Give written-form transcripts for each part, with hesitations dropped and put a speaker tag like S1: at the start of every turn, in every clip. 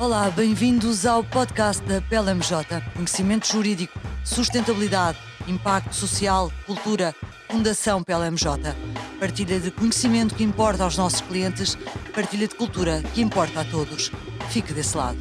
S1: Olá, bem-vindos ao podcast da PLMJ. Conhecimento jurídico, sustentabilidade, impacto social, cultura, Fundação PLMJ. Partilha de conhecimento que importa aos nossos clientes, partilha de cultura que importa a todos. Fique desse lado.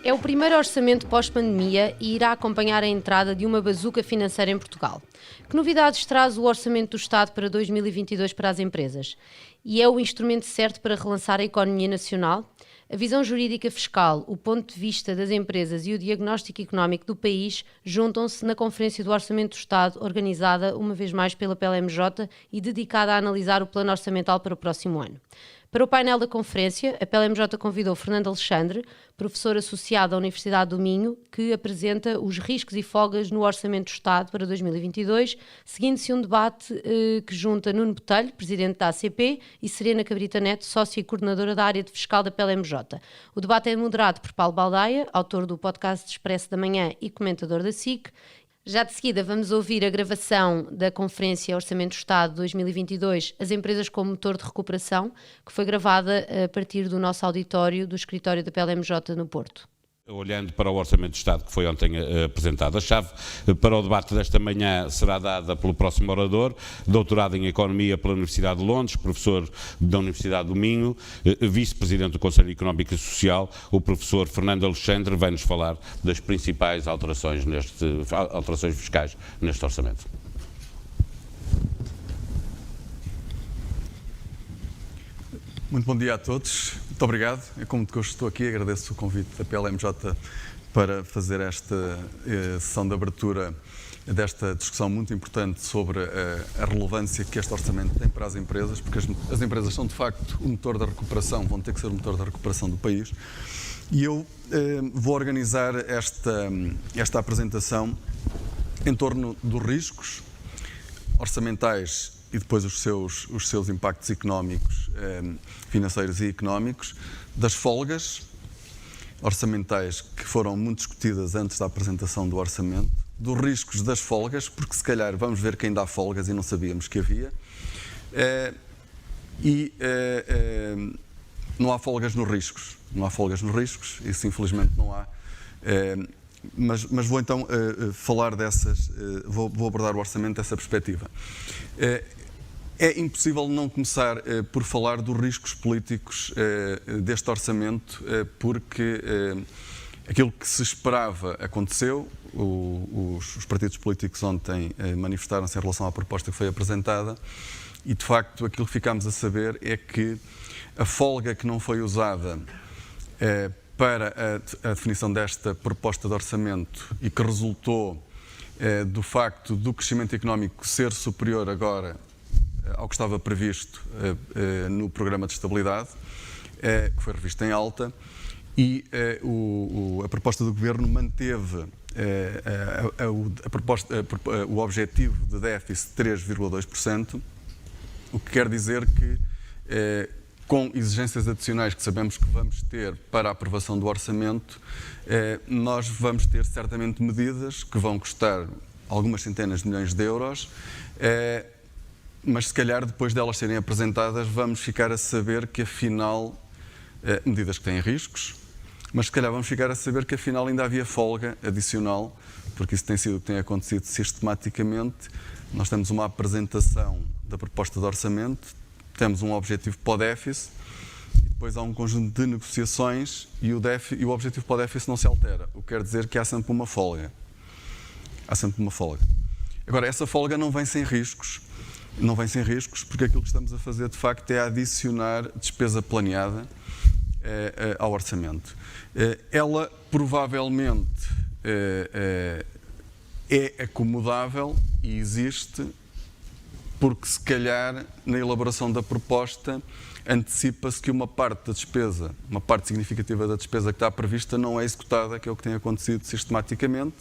S2: É o primeiro orçamento pós-pandemia e irá acompanhar a entrada de uma bazuca financeira em Portugal. Que novidades traz o Orçamento do Estado para 2022 para as empresas? E é o instrumento certo para relançar a economia nacional? A visão jurídica fiscal, o ponto de vista das empresas e o diagnóstico económico do país juntam-se na Conferência do Orçamento do Estado, organizada uma vez mais pela PLMJ e dedicada a analisar o plano orçamental para o próximo ano. Para o painel da conferência, a PLMJ convidou Fernando Alexandre, professor associado à Universidade do Minho, que apresenta os riscos e folgas no Orçamento do Estado para 2022, seguindo-se um debate que junta Nuno Botelho, presidente da ACP, e Serena Cabrita Neto, sócia e coordenadora da área de fiscal da PLMJ. O debate é moderado por Paulo Baldaia, autor do podcast Expresso da Manhã e comentador da SIC. Já de seguida vamos ouvir a gravação da Conferência Orçamento do Estado 2022, as empresas como motor de recuperação, que foi gravada a partir do nosso auditório do escritório da PLMJ no Porto.
S3: Olhando para o Orçamento do Estado que foi ontem apresentado, a chave para o debate desta manhã será dada pelo próximo orador, doutorado em Economia pela Universidade de Londres, professor da Universidade do Minho, vice-presidente do Conselho Económico e Social, o professor Fernando Alexandre, vai-nos falar das principais alterações fiscais neste orçamento.
S4: Muito bom dia a todos, muito obrigado. Eu, como de gosto, estou aqui, agradeço o convite da PLMJ para fazer esta sessão de abertura desta discussão muito importante sobre a relevância que este orçamento tem para as empresas, porque as empresas são de facto o motor da recuperação, vão ter que ser o motor da recuperação do país. E eu vou organizar esta apresentação em torno dos riscos orçamentais e depois os seus impactos económicos, financeiros e económicos, das folgas orçamentais que foram muito discutidas antes da apresentação do orçamento, dos riscos das folgas, porque se calhar vamos ver que ainda há folgas e não sabíamos que havia, não há folgas nos riscos, isso infelizmente não há. Mas vou então falar vou abordar o orçamento dessa perspectiva. É impossível não começar por falar dos riscos políticos deste orçamento, porque aquilo que se esperava aconteceu. Os partidos políticos ontem manifestaram-se em relação à proposta que foi apresentada e, de facto, aquilo que ficámos a saber é que a folga que não foi usada para a definição desta proposta de orçamento e que resultou do facto do crescimento económico ser superior agora ao que estava previsto no programa de estabilidade, que foi revisto em alta, e a proposta do Governo manteve o objetivo de déficit de 3,2%, o que quer dizer que com exigências adicionais que sabemos que vamos ter para a aprovação do orçamento, nós vamos ter certamente medidas que vão custar algumas centenas de milhões de euros, mas se calhar depois delas serem apresentadas vamos ficar a saber que afinal, medidas que têm riscos, mas se calhar vamos ficar a saber que afinal ainda havia folga adicional, porque isso tem sido o que tem acontecido sistematicamente. Nós temos uma apresentação da proposta de orçamento, temos um objetivo para o déficit, e depois há um conjunto de negociações e o objetivo para o déficit não se altera, o que quer dizer que há sempre uma folga. Agora, essa folga não vem sem riscos, porque aquilo que estamos a fazer de facto é adicionar despesa planeada ao orçamento. Ela provavelmente é acomodável e existe porque se calhar na elaboração da proposta antecipa-se que uma parte significativa da despesa que está prevista não é executada, que é o que tem acontecido sistematicamente,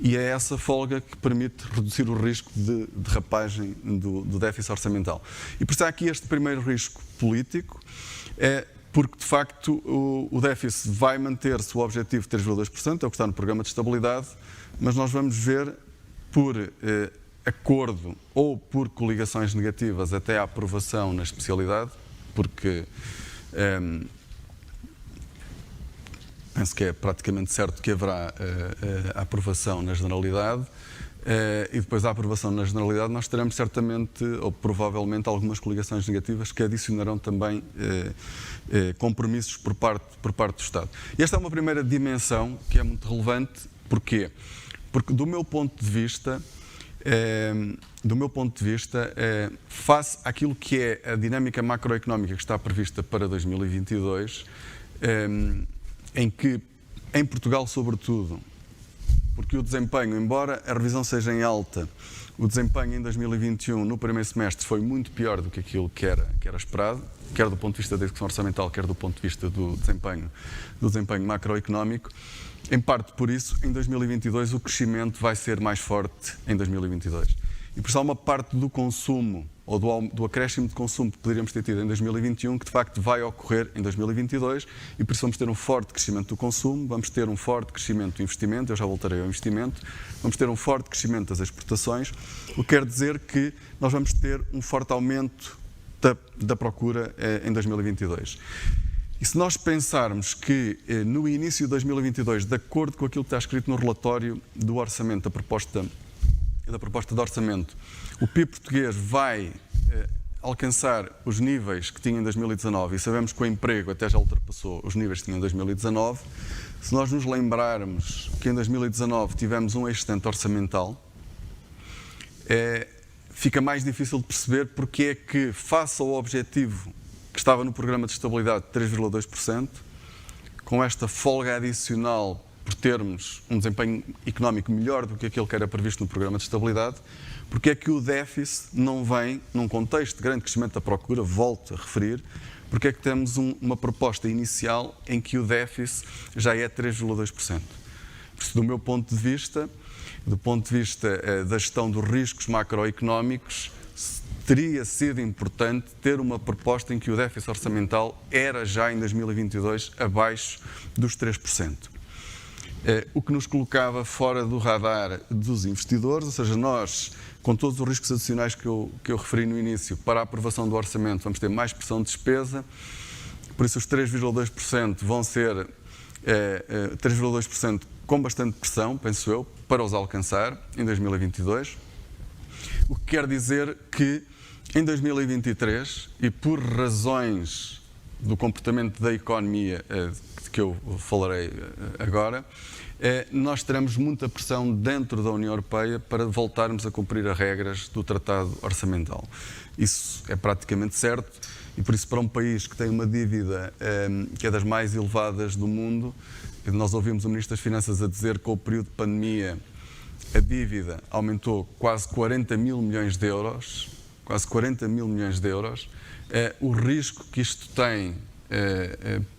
S4: e é essa folga que permite reduzir o risco de derrapagem do déficit orçamental. E por isso há aqui este primeiro risco político, porque de facto o déficit vai manter-se o objetivo de 3,2%, é o que está no programa de estabilidade, mas nós vamos ver por acordo ou por coligações negativas até à aprovação na especialidade, porque penso que é praticamente certo que haverá a aprovação na generalidade. E depois da aprovação na generalidade nós teremos certamente ou provavelmente algumas coligações negativas que adicionarão também compromissos por parte do Estado. E esta é uma primeira dimensão que é muito relevante. Porquê? Porque do meu ponto de vista, face àquilo que é a dinâmica macroeconómica que está prevista para 2022, em que em Portugal sobretudo, porque o desempenho, embora a revisão seja em alta, o desempenho em 2021, no primeiro semestre, foi muito pior do que aquilo que era esperado, quer do ponto de vista da execução orçamental, quer do ponto de vista do desempenho macroeconómico. Em parte por isso, em 2022, o crescimento vai ser mais forte em 2022. E por isso há uma parte do consumo, ou do acréscimo de consumo que poderíamos ter tido em 2021, que de facto vai ocorrer em 2022, e por isso vamos ter um forte crescimento do consumo, vamos ter um forte crescimento do investimento, eu já voltarei ao investimento, vamos ter um forte crescimento das exportações, o que quer dizer que nós vamos ter um forte aumento da procura em 2022. E se nós pensarmos que no início de 2022, de acordo com aquilo que está escrito no relatório do orçamento, da proposta de orçamento, o PIB português vai alcançar os níveis que tinha em 2019, e sabemos que o emprego até já ultrapassou os níveis que tinha em 2019, se nós nos lembrarmos que em 2019 tivemos um excedente orçamental, fica mais difícil de perceber porque é que, face ao objetivo que estava no programa de estabilidade de 3,2%, com esta folga adicional por termos um desempenho económico melhor do que aquele que era previsto no programa de estabilidade, porque é que o déficit não vem, num contexto de grande crescimento da procura, volto a referir, porque é que temos uma proposta inicial em que o déficit já é 3,2%. Por isso, do meu ponto de vista, do ponto de vista da gestão dos riscos macroeconómicos, teria sido importante ter uma proposta em que o déficit orçamental era já em 2022 abaixo dos 3%. O que nos colocava fora do radar dos investidores, ou seja, nós, com todos os riscos adicionais que eu referi no início, para a aprovação do orçamento vamos ter mais pressão de despesa, por isso os 3,2% vão ser 3,2% com bastante pressão, penso eu, para os alcançar em 2022, o que quer dizer que em 2023, e por razões do comportamento da economia que eu falarei agora, nós teremos muita pressão dentro da União Europeia para voltarmos a cumprir as regras do Tratado Orçamental. Isso é praticamente certo e por isso para um país que tem uma dívida que é das mais elevadas do mundo, nós ouvimos o Ministro das Finanças a dizer que com o período de pandemia a dívida aumentou quase 40 mil milhões de euros, o risco que isto tem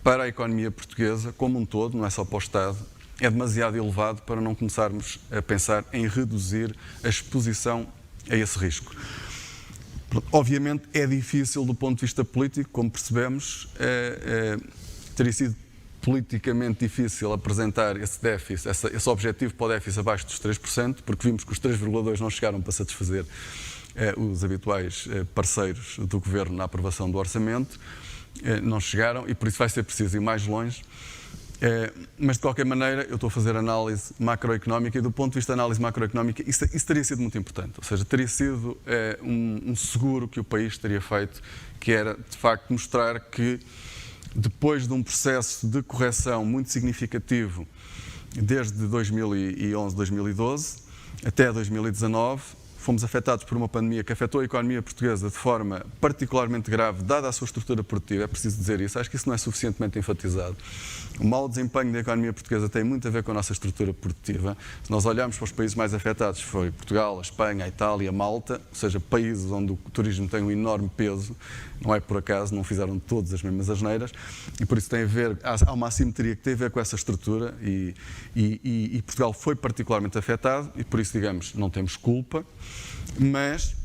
S4: para a economia portuguesa como um todo, não é só para o Estado, é demasiado elevado para não começarmos a pensar em reduzir a exposição a esse risco. Obviamente é difícil do ponto de vista político, como percebemos, teria sido politicamente difícil apresentar esse déficit, esse objetivo para o déficit abaixo dos 3%, porque vimos que os 3,2% não chegaram para satisfazer os habituais parceiros do Governo na aprovação do orçamento, não chegaram e por isso vai ser preciso ir mais longe. Mas de qualquer maneira eu estou a fazer análise macroeconómica e do ponto de vista da análise macroeconómica isso teria sido muito importante, ou seja, teria sido um seguro que o país teria feito, que era de facto mostrar que depois de um processo de correção muito significativo desde 2011, 2012 até 2019, fomos afetados por uma pandemia que afetou a economia portuguesa de forma particularmente grave, dada a sua estrutura produtiva, é preciso dizer isso, acho que isso não é suficientemente enfatizado. O mau desempenho da economia portuguesa tem muito a ver com a nossa estrutura produtiva. Se nós olharmos para os países mais afetados, foi Portugal, a Espanha, a Itália, a Malta, ou seja, países onde o turismo tem um enorme peso, não é por acaso, não fizeram todas as mesmas asneiras, e por isso tem a ver, há uma assimetria que tem a ver com essa estrutura e Portugal foi particularmente afetado e por isso, digamos, não temos culpa, mas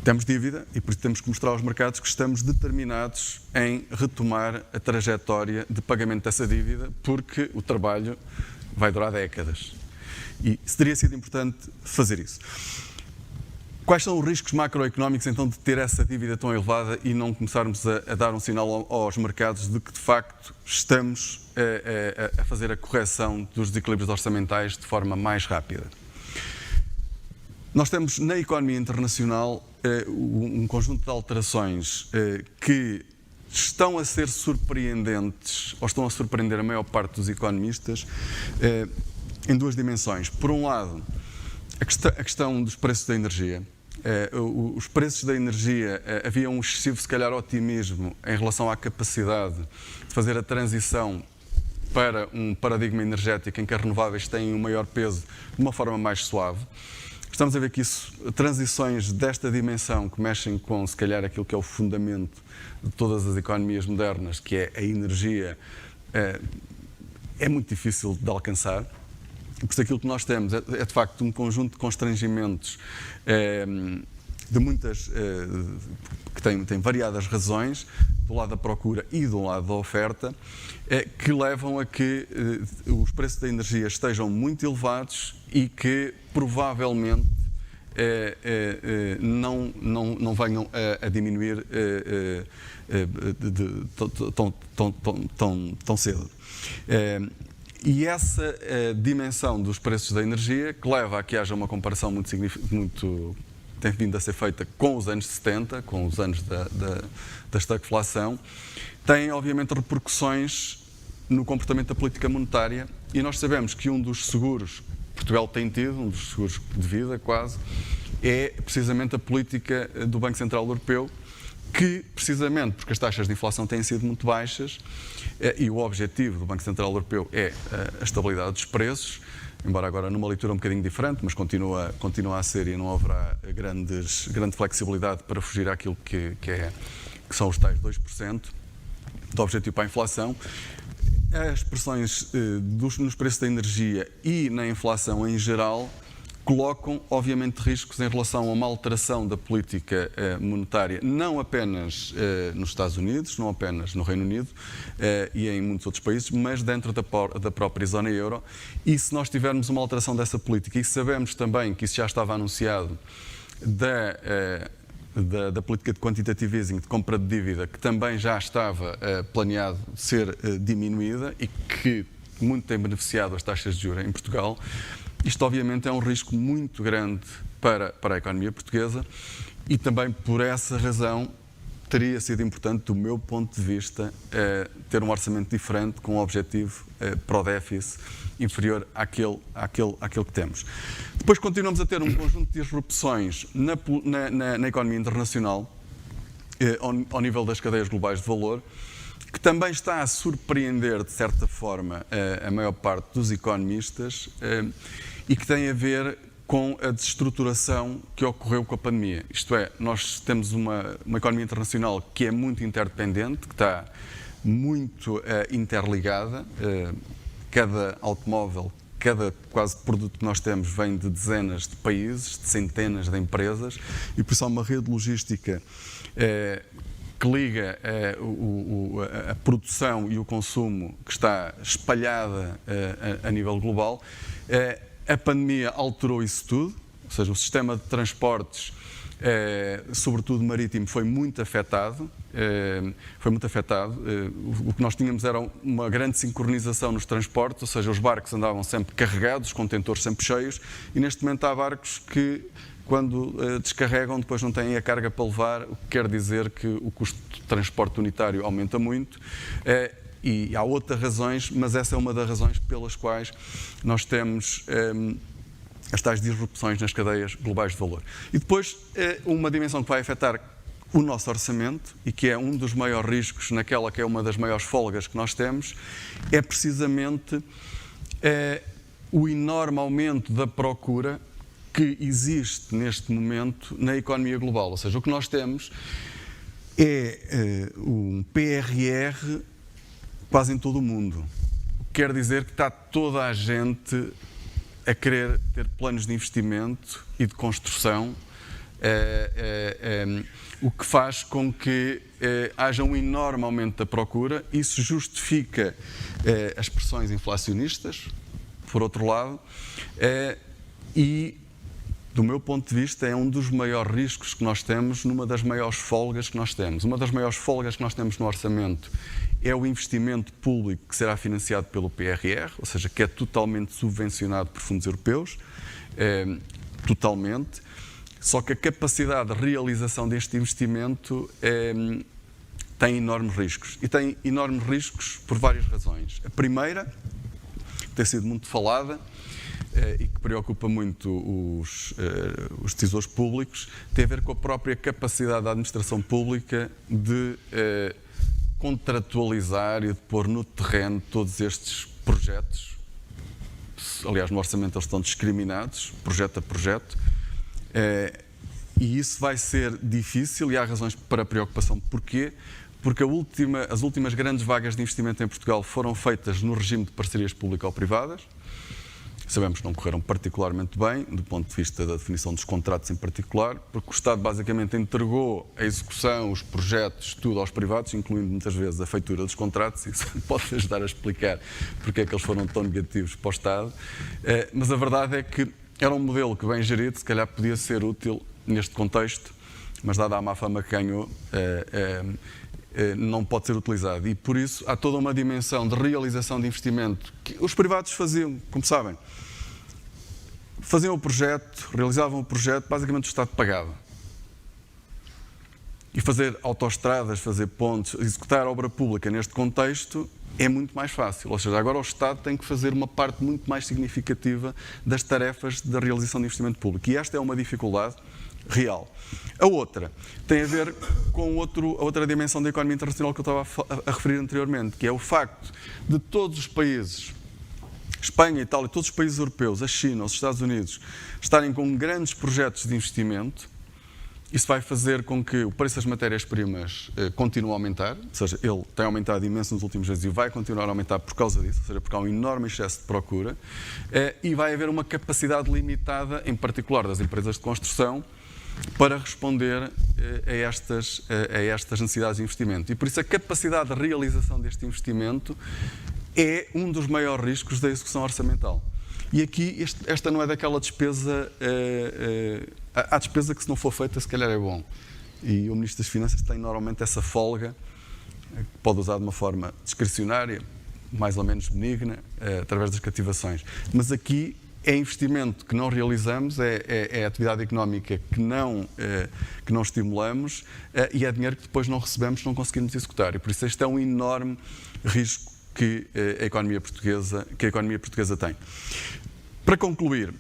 S4: temos dívida e por isso temos que mostrar aos mercados que estamos determinados em retomar a trajetória de pagamento dessa dívida, porque o trabalho vai durar décadas. E teria sido importante fazer isso. Quais são os riscos macroeconómicos, então, de ter essa dívida tão elevada e não começarmos a dar um sinal aos mercados de que, de facto, estamos a fazer a correção dos desequilíbrios orçamentais de forma mais rápida? Nós temos na economia internacional um conjunto de alterações que estão a ser surpreendentes, ou estão a surpreender a maior parte dos economistas, em duas dimensões. Por um lado, a questão dos preços da energia. Os preços da energia, havia um excessivo, se calhar, otimismo em relação à capacidade de fazer a transição para um paradigma energético em que as renováveis têm um maior peso de uma forma mais suave. Estamos a ver que transições desta dimensão que mexem com, se calhar, aquilo que é o fundamento de todas as economias modernas, que é a energia, é muito difícil de alcançar. Por isso aquilo que nós temos é de facto um conjunto de constrangimentos de muitas, que tem variadas razões, do lado da procura e do lado da oferta, que levam a que os preços da energia estejam muito elevados e que provavelmente não venham a diminuir tão cedo. E essa dimensão dos preços da energia, que leva a que haja uma comparação muito tem vindo a ser feita com os anos 70, com os anos da estagflação, tem obviamente repercussões no comportamento da política monetária, e nós sabemos que um dos seguros que Portugal tem tido, um dos seguros de vida quase, é precisamente a política do Banco Central Europeu, que, precisamente porque as taxas de inflação têm sido muito baixas, e o objetivo do Banco Central Europeu é a estabilidade dos preços, embora agora numa leitura um bocadinho diferente, mas continua a ser, e não haverá grande flexibilidade para fugir àquilo que são os tais 2% do objetivo para a inflação. As pressões nos preços da energia e na inflação em geral colocam, obviamente, riscos em relação a uma alteração da política monetária, não apenas nos Estados Unidos, não apenas no Reino Unido e em muitos outros países, mas dentro da própria zona euro. E se nós tivermos uma alteração dessa política, e sabemos também que isso já estava anunciado da política de quantitative easing, de compra de dívida, que também já estava planeado ser diminuída e que muito tem beneficiado as taxas de juros em Portugal, isto obviamente é um risco muito grande para a economia portuguesa, e também por essa razão teria sido importante, do meu ponto de vista, ter um orçamento diferente, com um objetivo para o déficit inferior àquele que temos. Depois continuamos a ter um conjunto de disrupções na economia internacional, ao nível das cadeias globais de valor, que também está a surpreender, de certa forma, a maior parte dos economistas, e que tem a ver com a desestruturação que ocorreu com a pandemia. Isto é, nós temos uma economia internacional que é muito interdependente, que está muito interligada. Cada automóvel, cada quase produto que nós temos vem de dezenas de países, de centenas de empresas, e por isso há uma rede logística que liga a produção e o consumo, que está espalhada a nível global. A pandemia alterou isso tudo, ou seja, o sistema de transportes, sobretudo marítimo, foi muito afetado. O que nós tínhamos era uma grande sincronização nos transportes, ou seja, os barcos andavam sempre carregados, os contentores sempre cheios, e neste momento há barcos que, quando descarregam, depois não têm a carga para levar, o que quer dizer que o custo de transporte unitário aumenta muito. E há outras razões, mas essa é uma das razões pelas quais nós temos as tais disrupções nas cadeias globais de valor. E depois, uma dimensão que vai afetar o nosso orçamento, e que é um dos maiores riscos naquela que é uma das maiores folgas que nós temos, é precisamente o enorme aumento da procura que existe neste momento na economia global. Ou seja, o que nós temos é um PRR quase em todo o mundo. Quer dizer que está toda a gente a querer ter planos de investimento e de construção, o que faz com que haja um enorme aumento da procura. Isso justifica as pressões inflacionistas, por outro lado, e do meu ponto de vista, é um dos maiores riscos que nós temos numa das maiores folgas que nós temos. Uma das maiores folgas que nós temos no orçamento é o investimento público que será financiado pelo PRR, ou seja, que é totalmente subvencionado por fundos europeus, totalmente. Só que a capacidade de realização deste investimento tem enormes riscos. E tem enormes riscos por várias razões. A primeira, que tem sido muito falada e que preocupa muito os decisores públicos, tem a ver com a própria capacidade da administração pública de contratualizar e de pôr no terreno todos estes projetos. Aliás, no orçamento eles estão discriminados, projeto a projeto. E isso vai ser difícil e há razões para preocupação. Porquê? Porque as últimas grandes vagas de investimento em Portugal foram feitas no regime de parcerias público-privadas. Sabemos que não correram particularmente bem, do ponto de vista da definição dos contratos em particular, porque o Estado basicamente entregou a execução, os projetos, tudo aos privados, incluindo muitas vezes a feitura dos contratos. Isso pode ajudar a explicar porque é que eles foram tão negativos para o Estado. Mas a verdade é que era um modelo que, bem gerido, se calhar podia ser útil neste contexto, mas dada a má fama que ganhou, não pode ser utilizado. E por isso há toda uma dimensão de realização de investimento que os privados faziam, como sabem. Faziam o projeto, realizavam o projeto, basicamente o Estado pagava. E fazer autoestradas, fazer pontes, executar obra pública neste contexto é muito mais fácil. Ou seja, agora o Estado tem que fazer uma parte muito mais significativa das tarefas da realização de investimento público. E esta é uma dificuldade real. A outra tem a ver com a outra dimensão da economia internacional que eu estava a referir anteriormente, que é o facto de todos os países, Espanha, Itália, todos os países europeus, a China, os Estados Unidos, estarem com grandes projetos de investimento. Isso vai fazer com que o preço das matérias-primas continue a aumentar, ou seja, ele tem aumentado imenso nos últimos anos e vai continuar a aumentar por causa disso, ou seja, porque há um enorme excesso de procura, e vai haver uma capacidade limitada, em particular das empresas de construção, para responder a estas necessidades de investimento. E por isso a capacidade de realização deste investimento é um dos maiores riscos da execução orçamental. E aqui esta não é daquela despesa, há despesa que se não for feita se calhar é bom. E o Ministro das Finanças tem normalmente essa folga, que pode usar de uma forma discricionária, mais ou menos benigna, através das cativações. Mas aqui é investimento que não realizamos, é atividade económica que não estimulamos e é dinheiro que depois não recebemos, não conseguimos executar. E por isso este é um enorme risco que a economia portuguesa tem. Para concluir,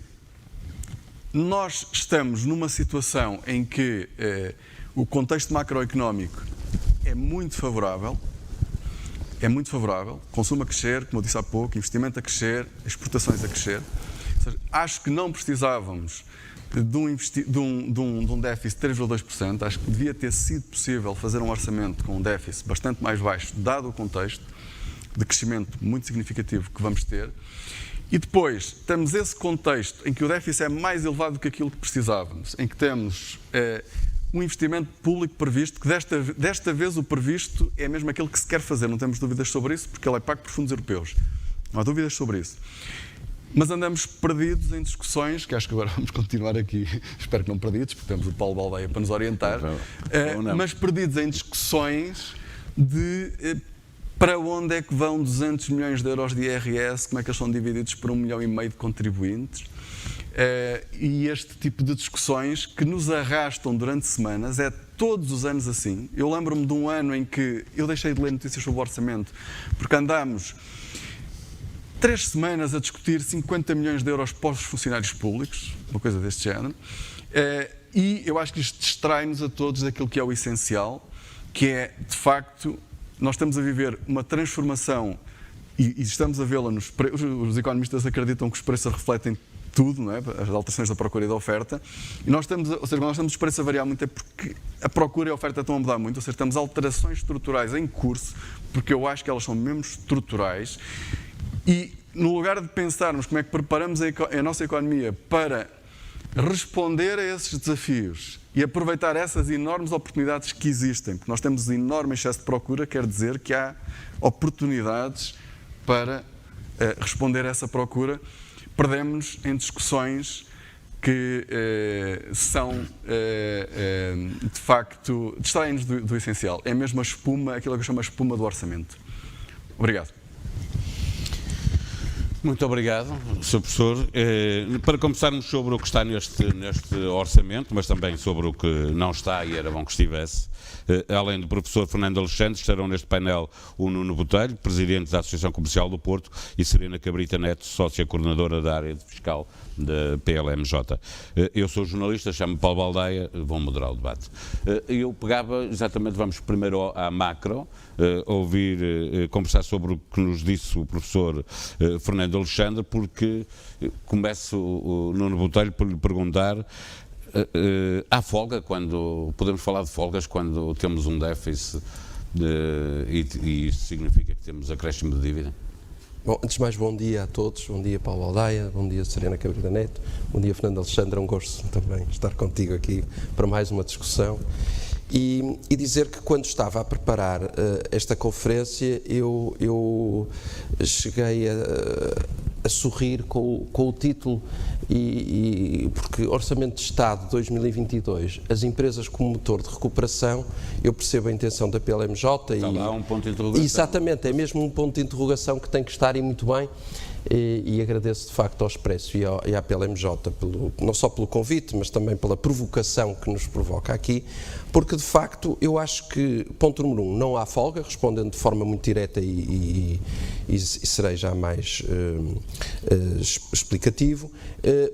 S4: nós estamos numa situação em que o contexto macroeconómico é muito favorável, consumo a crescer, como eu disse há pouco, investimento a crescer, exportações a crescer. Ou seja, acho que não precisávamos de um déficit de 3,2%, acho que devia ter sido possível fazer um orçamento com um déficit bastante mais baixo, dado o contexto de crescimento muito significativo que vamos ter. E depois temos esse contexto em que o déficit é mais elevado do que aquilo que precisávamos, em que temos um investimento público previsto, que desta vez o previsto é mesmo aquele que se quer fazer, não temos dúvidas sobre isso, porque ele é pago por fundos europeus. Não há dúvidas sobre isso. Mas andamos perdidos em discussões, que acho que agora vamos continuar aqui, espero que não perdidos, porque temos o Paulo Baldeia para nos orientar, mas perdidos em discussões de para onde é que vão 200 milhões de euros de IRS, como é que eles são divididos por 1,5 milhão de contribuintes, e este tipo de discussões que nos arrastam durante semanas, é todos os anos assim. Eu lembro-me de um ano em que eu deixei de ler notícias sobre o orçamento, porque andámos 3 semanas a discutir 50 milhões de euros para os funcionários públicos, uma coisa deste género, e eu acho que isto distrai-nos a todos daquilo que é o essencial, que é, de facto, nós estamos a viver uma transformação e estamos a vê-la nos preços. Os economistas acreditam que os preços refletem tudo, não é? As alterações da procura e da oferta. E nós estamos, ou seja, quando nós temos os preços a variar muito é porque a procura e a oferta estão a mudar muito. Ou seja, temos alterações estruturais em curso, porque eu acho que elas são mesmo estruturais. E no lugar de pensarmos como é que preparamos a nossa economia para responder a esses desafios e aproveitar essas enormes oportunidades que existem, porque nós temos enorme excesso de procura, quer dizer que há oportunidades para responder a essa procura, perdemos em discussões que são, de facto, distraem-nos do essencial. É mesmo a espuma, aquilo que eu chamo a espuma do orçamento. Obrigado.
S3: Muito obrigado, Sr. Professor. Para começarmos sobre o que está neste orçamento, mas também sobre o que não está e era bom que estivesse, além do professor Fernando Alexandre, estarão neste painel o Nuno Botelho, presidente da Associação Comercial do Porto, e Serena Cabrita Neto, sócia coordenadora da área de fiscal da PLMJ. Eu sou jornalista, chamo-me Paulo Baldaia, vou moderar o debate. Eu pegava, exatamente, vamos primeiro à macro, conversar sobre o que nos disse o professor Fernando Alexandre, porque começo o Nuno Botelho por lhe perguntar, há folga quando, podemos falar de folgas quando temos um déficit e isso significa que temos acréscimo de dívida?
S5: Bom, antes de mais, bom dia a todos, bom dia Paulo Baldaia, bom dia Serena Cabrita Neto, bom dia Fernando Alexandre, é um gosto também estar contigo aqui para mais uma discussão. E dizer que quando estava a preparar esta conferência, eu cheguei a sorrir com o título, porque Orçamento de Estado 2022, as empresas como motor de recuperação, eu percebo a intenção da PLMJ.
S3: Está lá um ponto de interrogação.
S5: Exatamente, é mesmo um ponto de interrogação que tem que estar e muito bem. E agradeço de facto ao Expresso e à PLMJ, não só pelo convite, mas também pela provocação que nos provoca aqui, porque de facto eu acho que, ponto número 1, não há folga, respondendo de forma muito direta e serei já mais explicativo,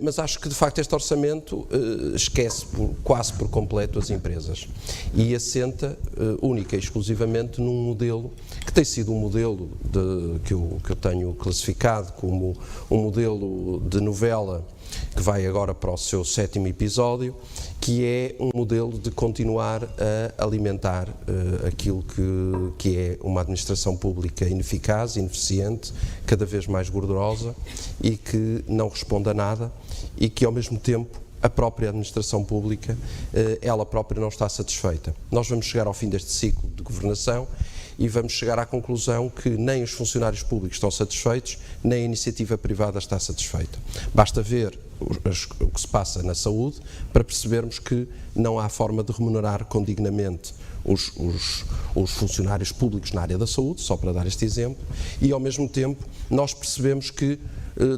S5: mas acho que de facto este orçamento esquece quase por completo as empresas e assenta única e exclusivamente num modelo que tem sido um modelo que eu tenho classificado como um modelo de novela que vai agora para o seu 7º episódio, que é um modelo de continuar a alimentar aquilo que é uma administração pública ineficaz, ineficiente, cada vez mais gordurosa e que não responde a nada e que ao mesmo tempo a própria administração pública, ela própria não está satisfeita. Nós vamos chegar ao fim deste ciclo de governação e vamos chegar à conclusão que nem os funcionários públicos estão satisfeitos, nem a iniciativa privada está satisfeita. Basta ver o que se passa na saúde para percebermos que não há forma de remunerar condignamente os funcionários públicos na área da saúde, só para dar este exemplo, e ao mesmo tempo nós percebemos que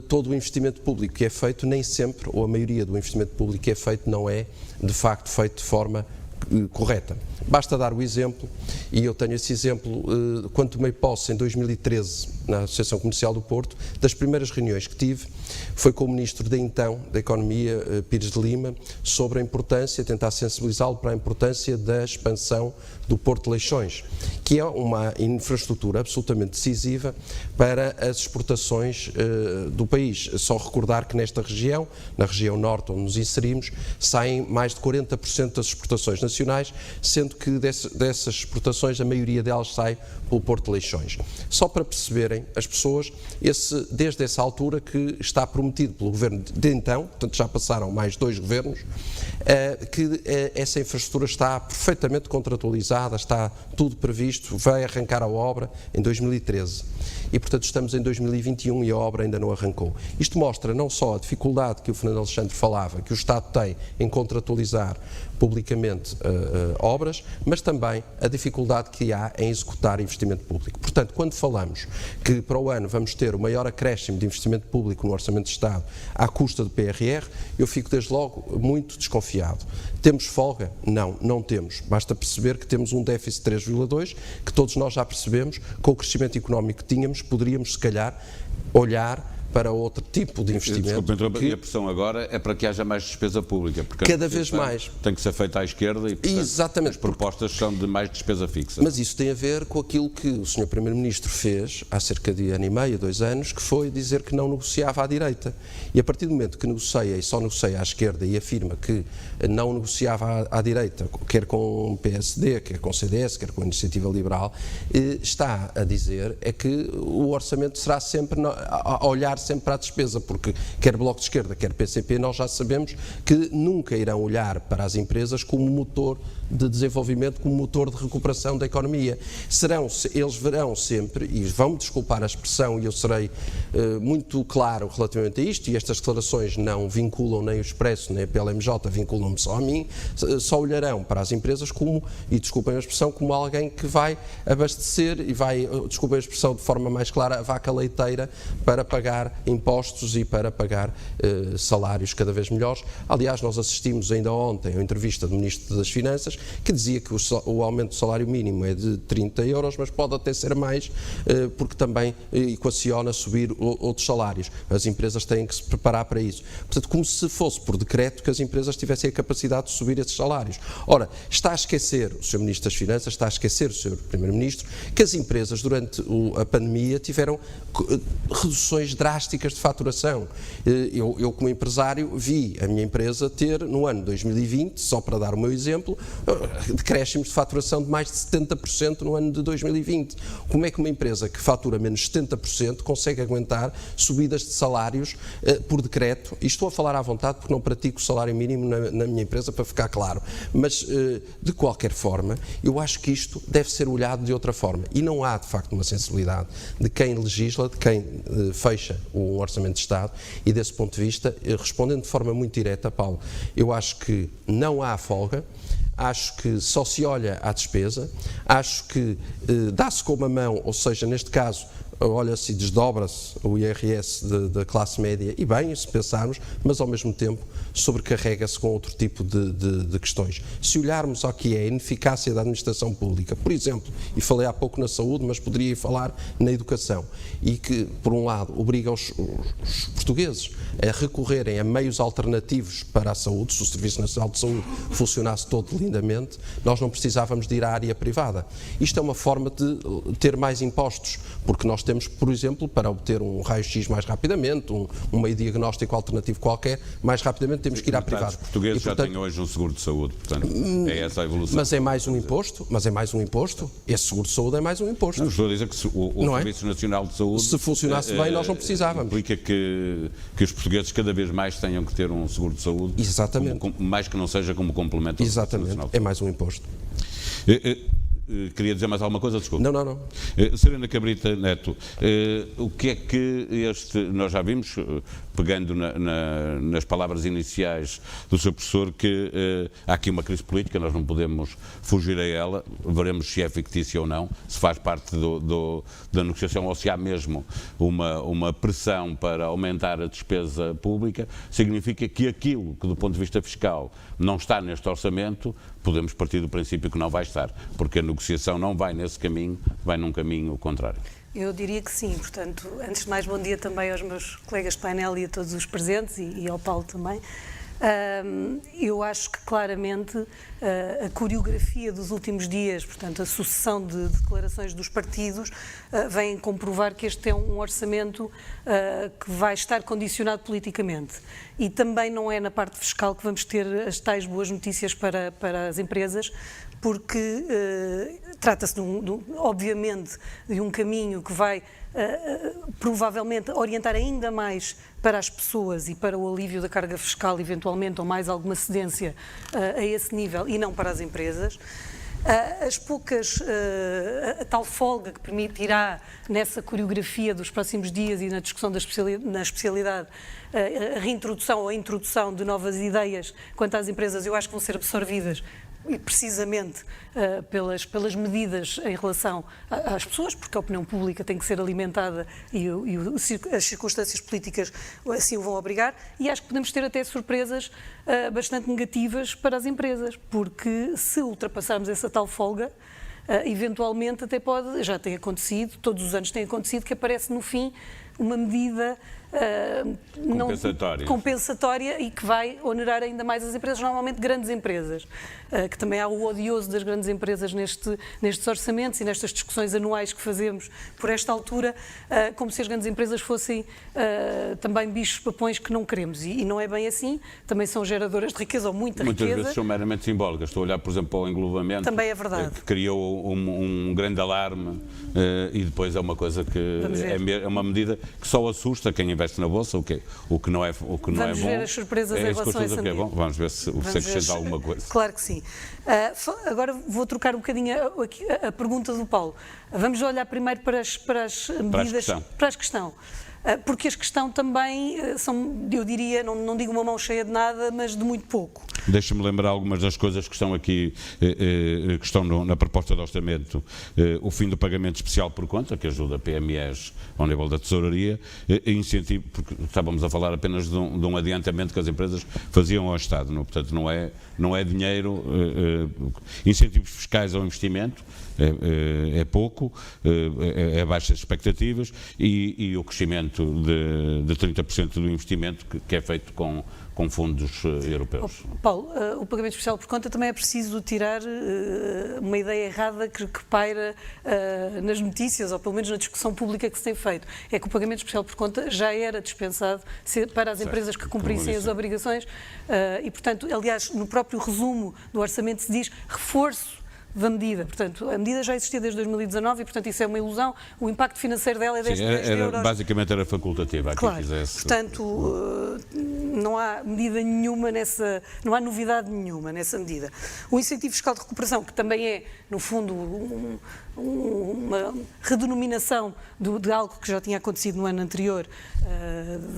S5: todo o investimento público que é feito, nem sempre, ou a maioria do investimento público que é feito, não é de facto feito de forma correta. Basta dar o exemplo, e eu tenho esse exemplo, quando tomei posse em 2013 na Associação Comercial do Porto, das primeiras reuniões que tive foi com o Ministro da Economia, Pires de Lima, sobre a importância, tentar sensibilizá-lo para a importância da expansão do Porto de Leixões, que é uma infraestrutura absolutamente decisiva para as exportações do país. Só recordar que nesta região, na região norte onde nos inserimos, saem mais de 40% das exportações nacionais, sendo que dessas exportações a maioria delas sai pelo Porto de Leixões. Só para perceberem as pessoas, desde essa altura que está prometido pelo governo de então, portanto já passaram mais 2 governos, que essa infraestrutura está perfeitamente contratualizada, está tudo previsto, vai arrancar a obra em 2013. E, portanto, estamos em 2021 e a obra ainda não arrancou. Isto mostra não só a dificuldade que o Fernando Alexandre falava, que o Estado tem em contratualizar publicamente obras, mas também a dificuldade que há em executar investimento público. Portanto, quando falamos que para o ano vamos ter o maior acréscimo de investimento público no Orçamento de Estado à custa do PRR, eu fico desde logo muito desconfiado. Temos folga? Não, não temos. Basta perceber que temos um déficit de 3,2, que todos nós já percebemos, com o crescimento económico que tínhamos, poderíamos, se calhar, olhar para outro tipo de investimento.
S3: Desculpe, e a pressão agora é para que haja mais despesa pública, porque
S5: cada vez mais
S3: tem que ser feita à esquerda e, portanto,
S5: exatamente,
S3: as propostas são de mais despesa fixa.
S5: Mas isso tem a ver com aquilo que o Sr. Primeiro-Ministro fez há cerca de 1 ano e meio, 2 anos, que foi dizer que não negociava à direita. E a partir do momento que negocia e só negocia à esquerda e afirma que não negociava à direita, quer com o PSD, quer com o CDS, quer com a Iniciativa Liberal, está a dizer é que o orçamento será sempre a olhar sempre para a despesa, porque quer Bloco de Esquerda, quer PCP, nós já sabemos que nunca irão olhar para as empresas como motor de desenvolvimento, como motor de recuperação da economia. Eles verão sempre, e vão-me desculpar a expressão, e eu serei muito claro relativamente a isto, e estas declarações não vinculam nem o Expresso, nem a PLMJ, vinculam-me só a mim, só olharão para as empresas como, e desculpem a expressão, como alguém que vai abastecer e vai, desculpem a expressão de forma mais clara, a vaca leiteira para pagar impostos e para pagar salários cada vez melhores. Aliás, nós assistimos ainda ontem a entrevista do Ministro das Finanças, que dizia que o aumento do salário mínimo é de 30 euros, mas pode até ser mais, porque também equaciona subir outros salários. As empresas têm que se preparar para isso. Portanto, como se fosse por decreto que as empresas tivessem a capacidade de subir esses salários. Ora, está a esquecer o Sr. Ministro das Finanças, está a esquecer o Sr. Primeiro-Ministro, que as empresas durante a pandemia tiveram reduções drásticas de faturação. Eu como empresário, vi a minha empresa ter, no ano 2020, só para dar o meu exemplo, decréscimos de faturação de mais de 70% no ano de 2020. Como é que uma empresa que fatura menos 70% consegue aguentar subidas de salários por decreto? E estou a falar à vontade porque não pratico o salário mínimo na minha empresa, para ficar claro. Mas, de qualquer forma, eu acho que isto deve ser olhado de outra forma. E não há, de facto, uma sensibilidade de quem legisla, de quem fecha o Orçamento de Estado, e desse ponto de vista, respondendo de forma muito direta, Paulo, eu acho que não há folga. Acho que só se olha à despesa, acho que dá-se com uma mão, ou seja, neste caso, olha-se e desdobra-se o IRS da classe média, e bem, se pensarmos, mas ao mesmo tempo sobrecarrega-se com outro tipo de questões. Se olharmos ao que é a ineficácia da administração pública, por exemplo, e falei há pouco na saúde, mas poderia falar na educação, e que, por um lado, obriga os portugueses a recorrerem a meios alternativos para a saúde. Se o Serviço Nacional de Saúde funcionasse todo lindamente, nós não precisávamos de ir à área privada. Isto é uma forma de ter mais impostos, porque nós temos, por exemplo, para obter um raio-x mais rapidamente, um meio diagnóstico alternativo qualquer, mais rapidamente temos que ir à privada.
S3: Os portugueses já têm hoje um seguro de saúde, portanto, é essa a evolução.
S5: Mas é mais um imposto? Esse seguro de saúde é mais um imposto.
S3: Não, estou a dizer que o Serviço Nacional de Saúde...
S5: Se funcionasse bem, nós não precisávamos.
S3: Implica que os portugueses cada vez mais tenham que ter um seguro de saúde.
S5: Exatamente.
S3: Mais que não seja como complemento ao Serviço Nacional de Saúde.
S5: É mais um imposto.
S3: Queria dizer mais alguma coisa? Desculpe.
S5: Não.
S3: Serena Cabrita Neto, o que é que nós já vimos, pegando nas palavras iniciais do Sr. Professor, que há aqui uma crise política, nós não podemos fugir a ela, veremos se é fictícia ou não, se faz parte da negociação ou se há mesmo uma pressão para aumentar a despesa pública. Significa que aquilo que do ponto de vista fiscal não está neste orçamento, podemos partir do princípio que não vai estar, porque a negociação não vai nesse caminho, vai num caminho contrário.
S6: Eu diria que sim, portanto, antes de mais, bom dia também aos meus colegas de painel e a todos os presentes, e ao Paulo também. Eu acho que claramente a coreografia dos últimos dias, portanto a sucessão de declarações dos partidos, vem comprovar que este é um orçamento que vai estar condicionado politicamente. E também não é na parte fiscal que vamos ter as tais boas notícias para as empresas, porque trata-se, obviamente, de um caminho que vai provavelmente orientar ainda mais para as pessoas e para o alívio da carga fiscal, eventualmente, ou mais alguma cedência a esse nível, e não para as empresas. A tal folga que permitirá, nessa coreografia dos próximos dias e na discussão na especialidade, a reintrodução ou a introdução de novas ideias quanto às empresas, eu acho que vão ser absorvidas e precisamente pelas medidas em relação às pessoas, porque a opinião pública tem que ser alimentada e as circunstâncias políticas assim o vão obrigar, e acho que podemos ter até surpresas bastante negativas para as empresas, porque se ultrapassarmos essa tal folga, eventualmente até pode, já tem acontecido, todos os anos tem acontecido, que aparece no fim uma medida compensatória e que vai onerar ainda mais as empresas, normalmente grandes empresas, que também há o odioso das grandes empresas nestes orçamentos e nestas discussões anuais que fazemos por esta altura, como se as grandes empresas fossem também bichos papões que não queremos, e não é bem assim, também são geradoras de riqueza ou muita riqueza.
S3: Muitas vezes são meramente simbólicas. Estou a olhar, por exemplo, para o englobamento,
S6: também é verdade,
S3: que criou um grande alarme, e depois é uma coisa que é uma medida que só assusta quem investe na Bolsa, o que não é bom.
S6: Vamos ver as surpresas em relação a essa medida.
S3: Vamos ver se acrescenta alguma coisa.
S6: Claro que sim. Agora vou trocar um bocadinho a pergunta do Paulo. Vamos olhar primeiro para as medidas, para as questão. Porque as questão também são, eu diria, não digo uma mão cheia de nada, mas de muito pouco.
S3: Deixa-me lembrar algumas das coisas que estão aqui, que estão na proposta de orçamento. O fim do pagamento especial por conta, que ajuda PMEs ao nível da tesouraria, incentivo, porque estávamos a falar apenas de um adiantamento que as empresas faziam ao Estado, portanto não é dinheiro, incentivos fiscais ao investimento, é pouco, é baixas expectativas e o crescimento de 30% do investimento que é feito com fundos europeus.
S6: Paulo, o pagamento especial por conta também é preciso tirar uma ideia errada que paira nas notícias, ou pelo menos na discussão pública que se tem feito. É que o pagamento especial por conta já era dispensado para as empresas que cumprissem as obrigações e, portanto, aliás, no próprio resumo do orçamento se diz reforço da medida. Portanto, a medida já existia desde 2019 e, portanto, isso é uma ilusão. O impacto financeiro dela é 10 milhões de euros.
S3: Basicamente era facultativa,
S6: claro,
S3: quem quisesse.
S6: Portanto, não há medida nenhuma não há novidade nenhuma nessa medida. O incentivo fiscal de recuperação, que também é, no fundo, uma redenominação de algo que já tinha acontecido no ano anterior,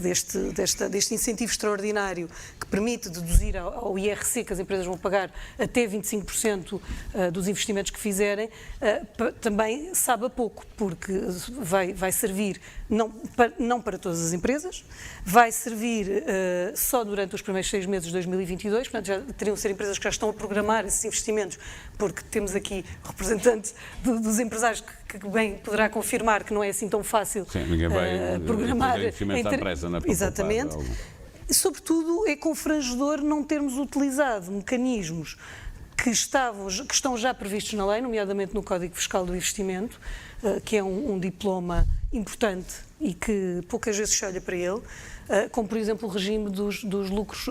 S6: deste incentivo extraordinário que permite deduzir ao IRC que as empresas vão pagar até 25% dos investimentos que fizerem, também sabe a pouco, porque vai servir não para todas as empresas, vai servir só durante os primeiros 6 meses de 2022, portanto já teriam de ser empresas que já estão a programar esses investimentos, porque temos aqui representantes dos empresários que bem poderá confirmar que não é assim tão fácil programar
S3: investimento à pressa, não é?
S6: Exatamente. Sobretudo é confrangedor não termos utilizado mecanismos que estão já previstos na lei, nomeadamente no Código Fiscal do Investimento, que é um diploma importante e que poucas vezes se olha para ele, como por exemplo o regime dos lucros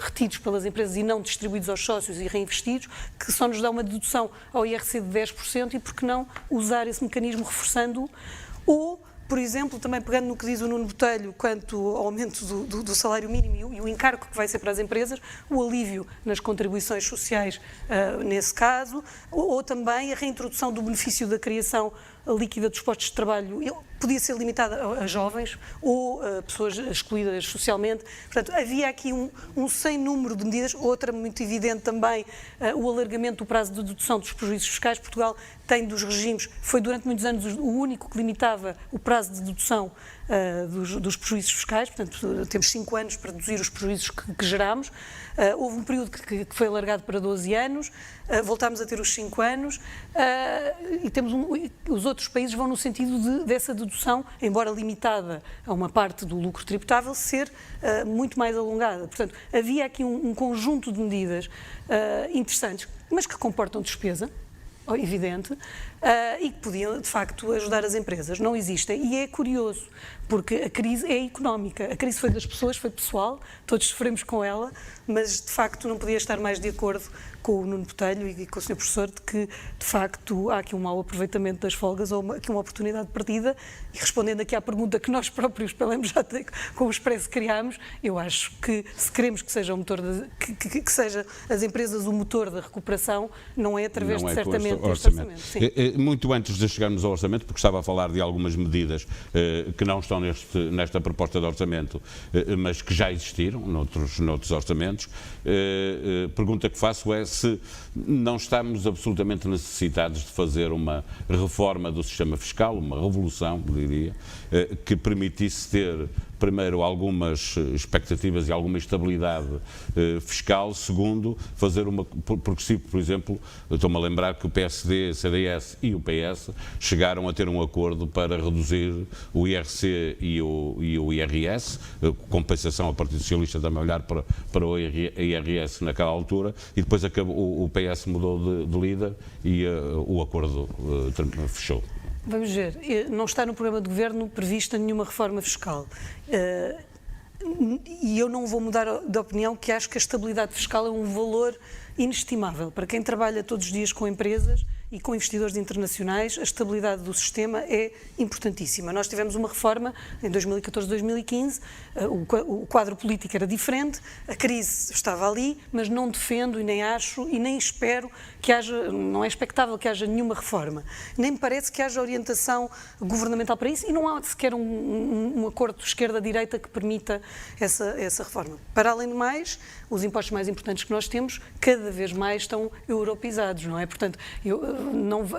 S6: retidos pelas empresas e não distribuídos aos sócios e reinvestidos, que só nos dá uma dedução ao IRC de 10% e por que não usar esse mecanismo reforçando-o, ou por exemplo, também pegando no que diz o Nuno Botelho quanto ao aumento do salário mínimo e o encargo que vai ser para as empresas, o alívio nas contribuições sociais nesse caso, ou também a reintrodução do benefício da criação líquida dos postos de trabalho, podia ser limitada a jovens ou a pessoas excluídas socialmente. Portanto, havia aqui um sem número de medidas. Outra muito evidente também, o alargamento do prazo de dedução dos prejuízos fiscais. Portugal tem dos regimes, foi durante muitos anos o único que limitava o prazo de dedução dos prejuízos fiscais, portanto temos 5 anos para deduzir os prejuízos que gerámos. Houve um período que foi alargado para 12 anos, voltámos a ter os 5 anos e temos os outros países vão no sentido dessa dedução, embora limitada a uma parte do lucro tributável, ser muito mais alongada. Portanto, havia aqui um conjunto de medidas interessantes, mas que comportam despesa, evidente, e que podiam, de facto, ajudar as empresas. Não existem. E é curioso, porque a crise é económica. A crise foi das pessoas, foi pessoal, todos sofremos com ela, mas, de facto, não podia estar mais de acordo com o Nuno Botelho e com o Sr. Professor de que, de facto, há aqui um mau aproveitamento das folgas ou aqui uma oportunidade perdida. E respondendo aqui à pergunta que nós próprios, pela MJ, com o Expresso criámos, eu acho que, se queremos que seja o motor que seja as empresas o motor da recuperação, não é através de, certamente, deste orçamento. Sim.
S3: Muito antes de chegarmos ao orçamento, porque estava a falar de algumas medidas que não estão nesta proposta de orçamento, mas que já existiram noutros orçamentos, pergunta que faço é se não estamos absolutamente necessitados de fazer uma reforma do sistema fiscal, uma revolução, diria, que permitisse ter, primeiro, algumas expectativas e alguma estabilidade fiscal, segundo, fazer porque, por exemplo, estou-me a lembrar que o PSD, CDS e o PS chegaram a ter um acordo para reduzir o IRC e o IRS, compensação, a Partido Socialista também olhar para o IRS naquela altura, e depois o PS mudou de líder e o acordo fechou.
S6: Vamos ver, não está no programa de governo prevista nenhuma reforma fiscal. E eu não vou mudar de opinião, que acho que a estabilidade fiscal é um valor inestimável. Para quem trabalha todos os dias com empresas, e com investidores internacionais, a estabilidade do sistema é importantíssima. Nós tivemos uma reforma em 2014-2015, o quadro político era diferente, a crise estava ali, mas não defendo e nem acho e nem espero que haja, não é expectável que haja nenhuma reforma. Nem me parece que haja orientação governamental para isso e não há sequer um acordo de esquerda-direita que permita essa reforma. Para além de mais, os impostos mais importantes que nós temos cada vez mais estão europeizados, não é? Portanto,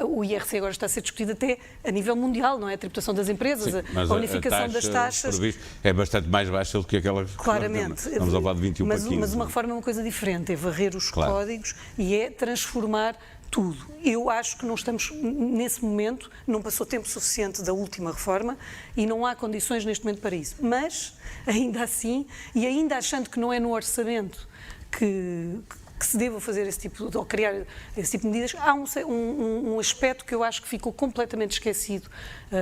S6: o IRC agora está a ser discutido até a nível mundial, não é? A tributação das empresas,
S3: sim,
S6: a unificação das taxas.
S3: É bastante mais baixa do que aquela que
S6: claramente.
S3: Estamos a falar de 21 para 15.
S6: Mas uma reforma é uma coisa diferente, é varrer os códigos e é transformar tudo. Eu acho que não estamos, nesse momento, não passou tempo suficiente da última reforma e não há condições neste momento para isso. Mas, ainda assim, e ainda achando que não é no orçamento que se deva fazer esse tipo, ou criar esse tipo de medidas, há um aspecto que eu acho que ficou completamente esquecido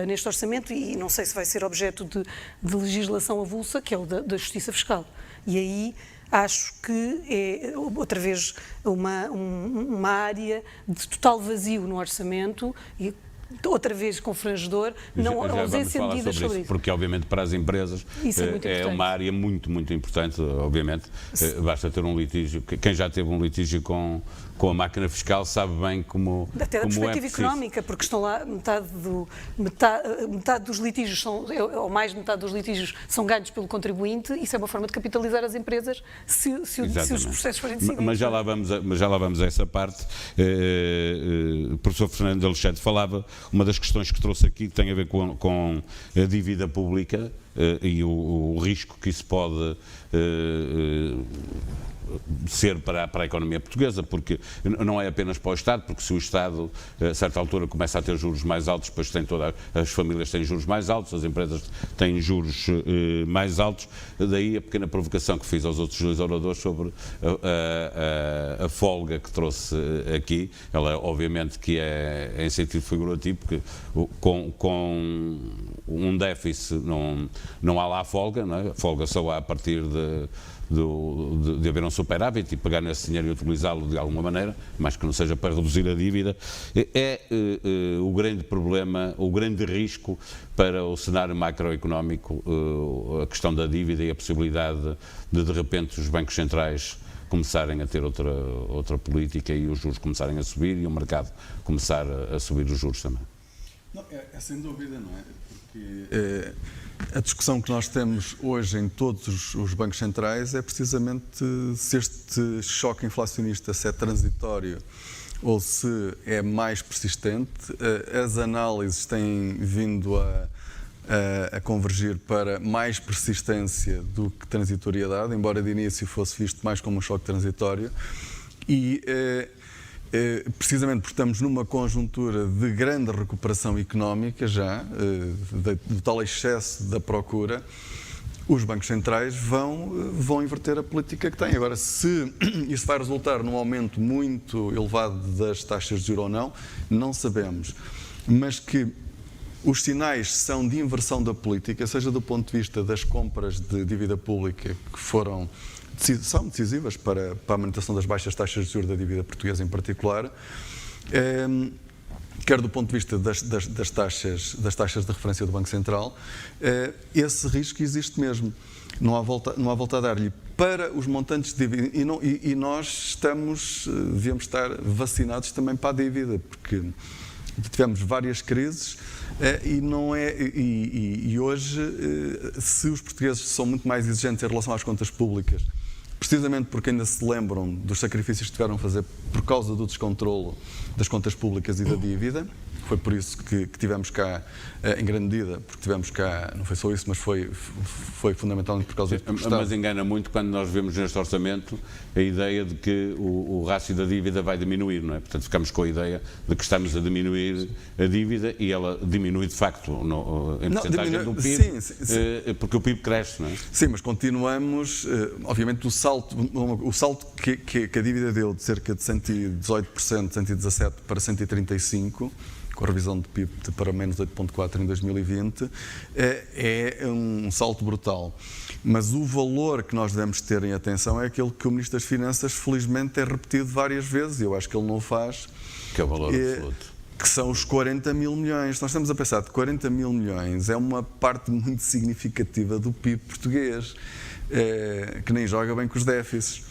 S6: neste orçamento e não sei se vai ser objeto de legislação avulsa, que é o da justiça fiscal. E aí acho que é, outra vez, uma área de total vazio no orçamento e outra vez confrangedor, não a ausência de medidas sobre isso.
S3: Porque, obviamente, para as empresas é uma área muito, muito importante, obviamente. Basta ter um litígio. Quem já teve um litígio com a máquina fiscal sabe bem como
S6: até da perspectiva económica, porque estão lá metade dos litígios, ou mais de metade dos litígios são ganhos pelo contribuinte. Isso é uma forma de capitalizar as empresas se os processos forem decididos.
S3: Mas já lá vamos a essa parte. O professor Fernando Alexandre falava, uma das questões que trouxe aqui tem a ver com a dívida pública e o risco que isso pode ser para a economia portuguesa, porque não é apenas para o Estado, porque se o Estado a certa altura começa a ter juros mais altos, depois as famílias têm juros mais altos, as empresas têm juros mais altos, daí a pequena provocação que fiz aos outros dois oradores sobre a folga que trouxe aqui. Ela obviamente que é em sentido figurativo, porque com um déficit não há lá folga, não é? A folga só há a partir de haver um superávit e pegar nesse dinheiro e utilizá-lo de alguma maneira, mas que não seja para reduzir a dívida, é o grande problema, o grande risco para o cenário macroeconómico, a questão da dívida e a possibilidade de repente, os bancos centrais começarem a ter outra política e os juros começarem a subir e o mercado começar a subir os juros também.
S4: Não, é sem dúvida, não é? Porque a discussão que nós temos hoje em todos os bancos centrais é precisamente se este choque inflacionista se é transitório ou se é mais persistente. As análises têm vindo a convergir para mais persistência do que transitoriedade, embora de início fosse visto mais como um choque transitório. E precisamente porque estamos numa conjuntura de grande recuperação económica já, do tal excesso da procura, os bancos centrais vão inverter a política que têm. Agora, se isso vai resultar num aumento muito elevado das taxas de juros ou não sabemos. Mas que os sinais são de inversão da política, seja do ponto de vista das compras de dívida pública que são decisivas para a manutenção das baixas taxas de juros da dívida portuguesa em particular, quer do ponto de vista das taxas de referência do Banco Central, esse risco existe mesmo. Não há volta a dar-lhe para os montantes de dívida e nós devíamos estar vacinados também para a dívida, porque tivemos várias crises e hoje, se os portugueses são muito mais exigentes em relação às contas públicas, precisamente porque ainda se lembram dos sacrifícios que tiveram a fazer por causa do descontrolo das contas públicas e da dívida. Foi por isso que tivemos cá, em grande medida, porque tivemos cá, não foi só isso, mas foi fundamentalmente por causa do Estado.
S3: Mas engana muito quando nós vemos neste orçamento a ideia de que o rácio da dívida vai diminuir, não é? Portanto, ficamos com a ideia de que estamos a diminuir a dívida e ela diminui de facto em porcentagem do PIB, sim. Porque o PIB cresce, não é?
S4: Sim, mas continuamos, obviamente o salto que a dívida deu de cerca de 118%, 117% para 135%, com a revisão de PIB para menos 8,4 em 2020, é um salto brutal. Mas o valor que nós devemos ter em atenção é aquele que o Ministro das Finanças, felizmente, tem repetido várias vezes, e eu acho que ele não o faz.
S3: Que é o valor absoluto.
S4: Que são os 40 mil milhões. Nós estamos a pensar de 40 mil milhões, é uma parte muito significativa do PIB português, que nem joga bem com os déficits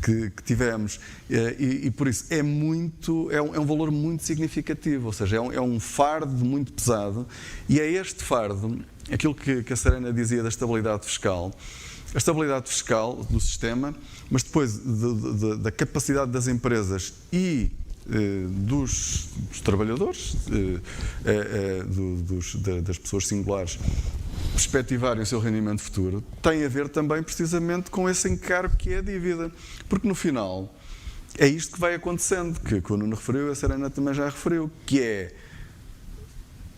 S4: que tivemos. E por isso é um valor muito significativo, ou seja, é um fardo muito pesado, e é este fardo, aquilo que a Serena dizia da estabilidade fiscal, a estabilidade fiscal do sistema, mas depois da capacidade das empresas e dos trabalhadores, das pessoas singulares, perspectivarem o seu rendimento futuro, tem a ver também precisamente com esse encargo que é a dívida. Porque no final é isto que vai acontecendo, que o Nuno referiu e a Serena também já referiu, que é: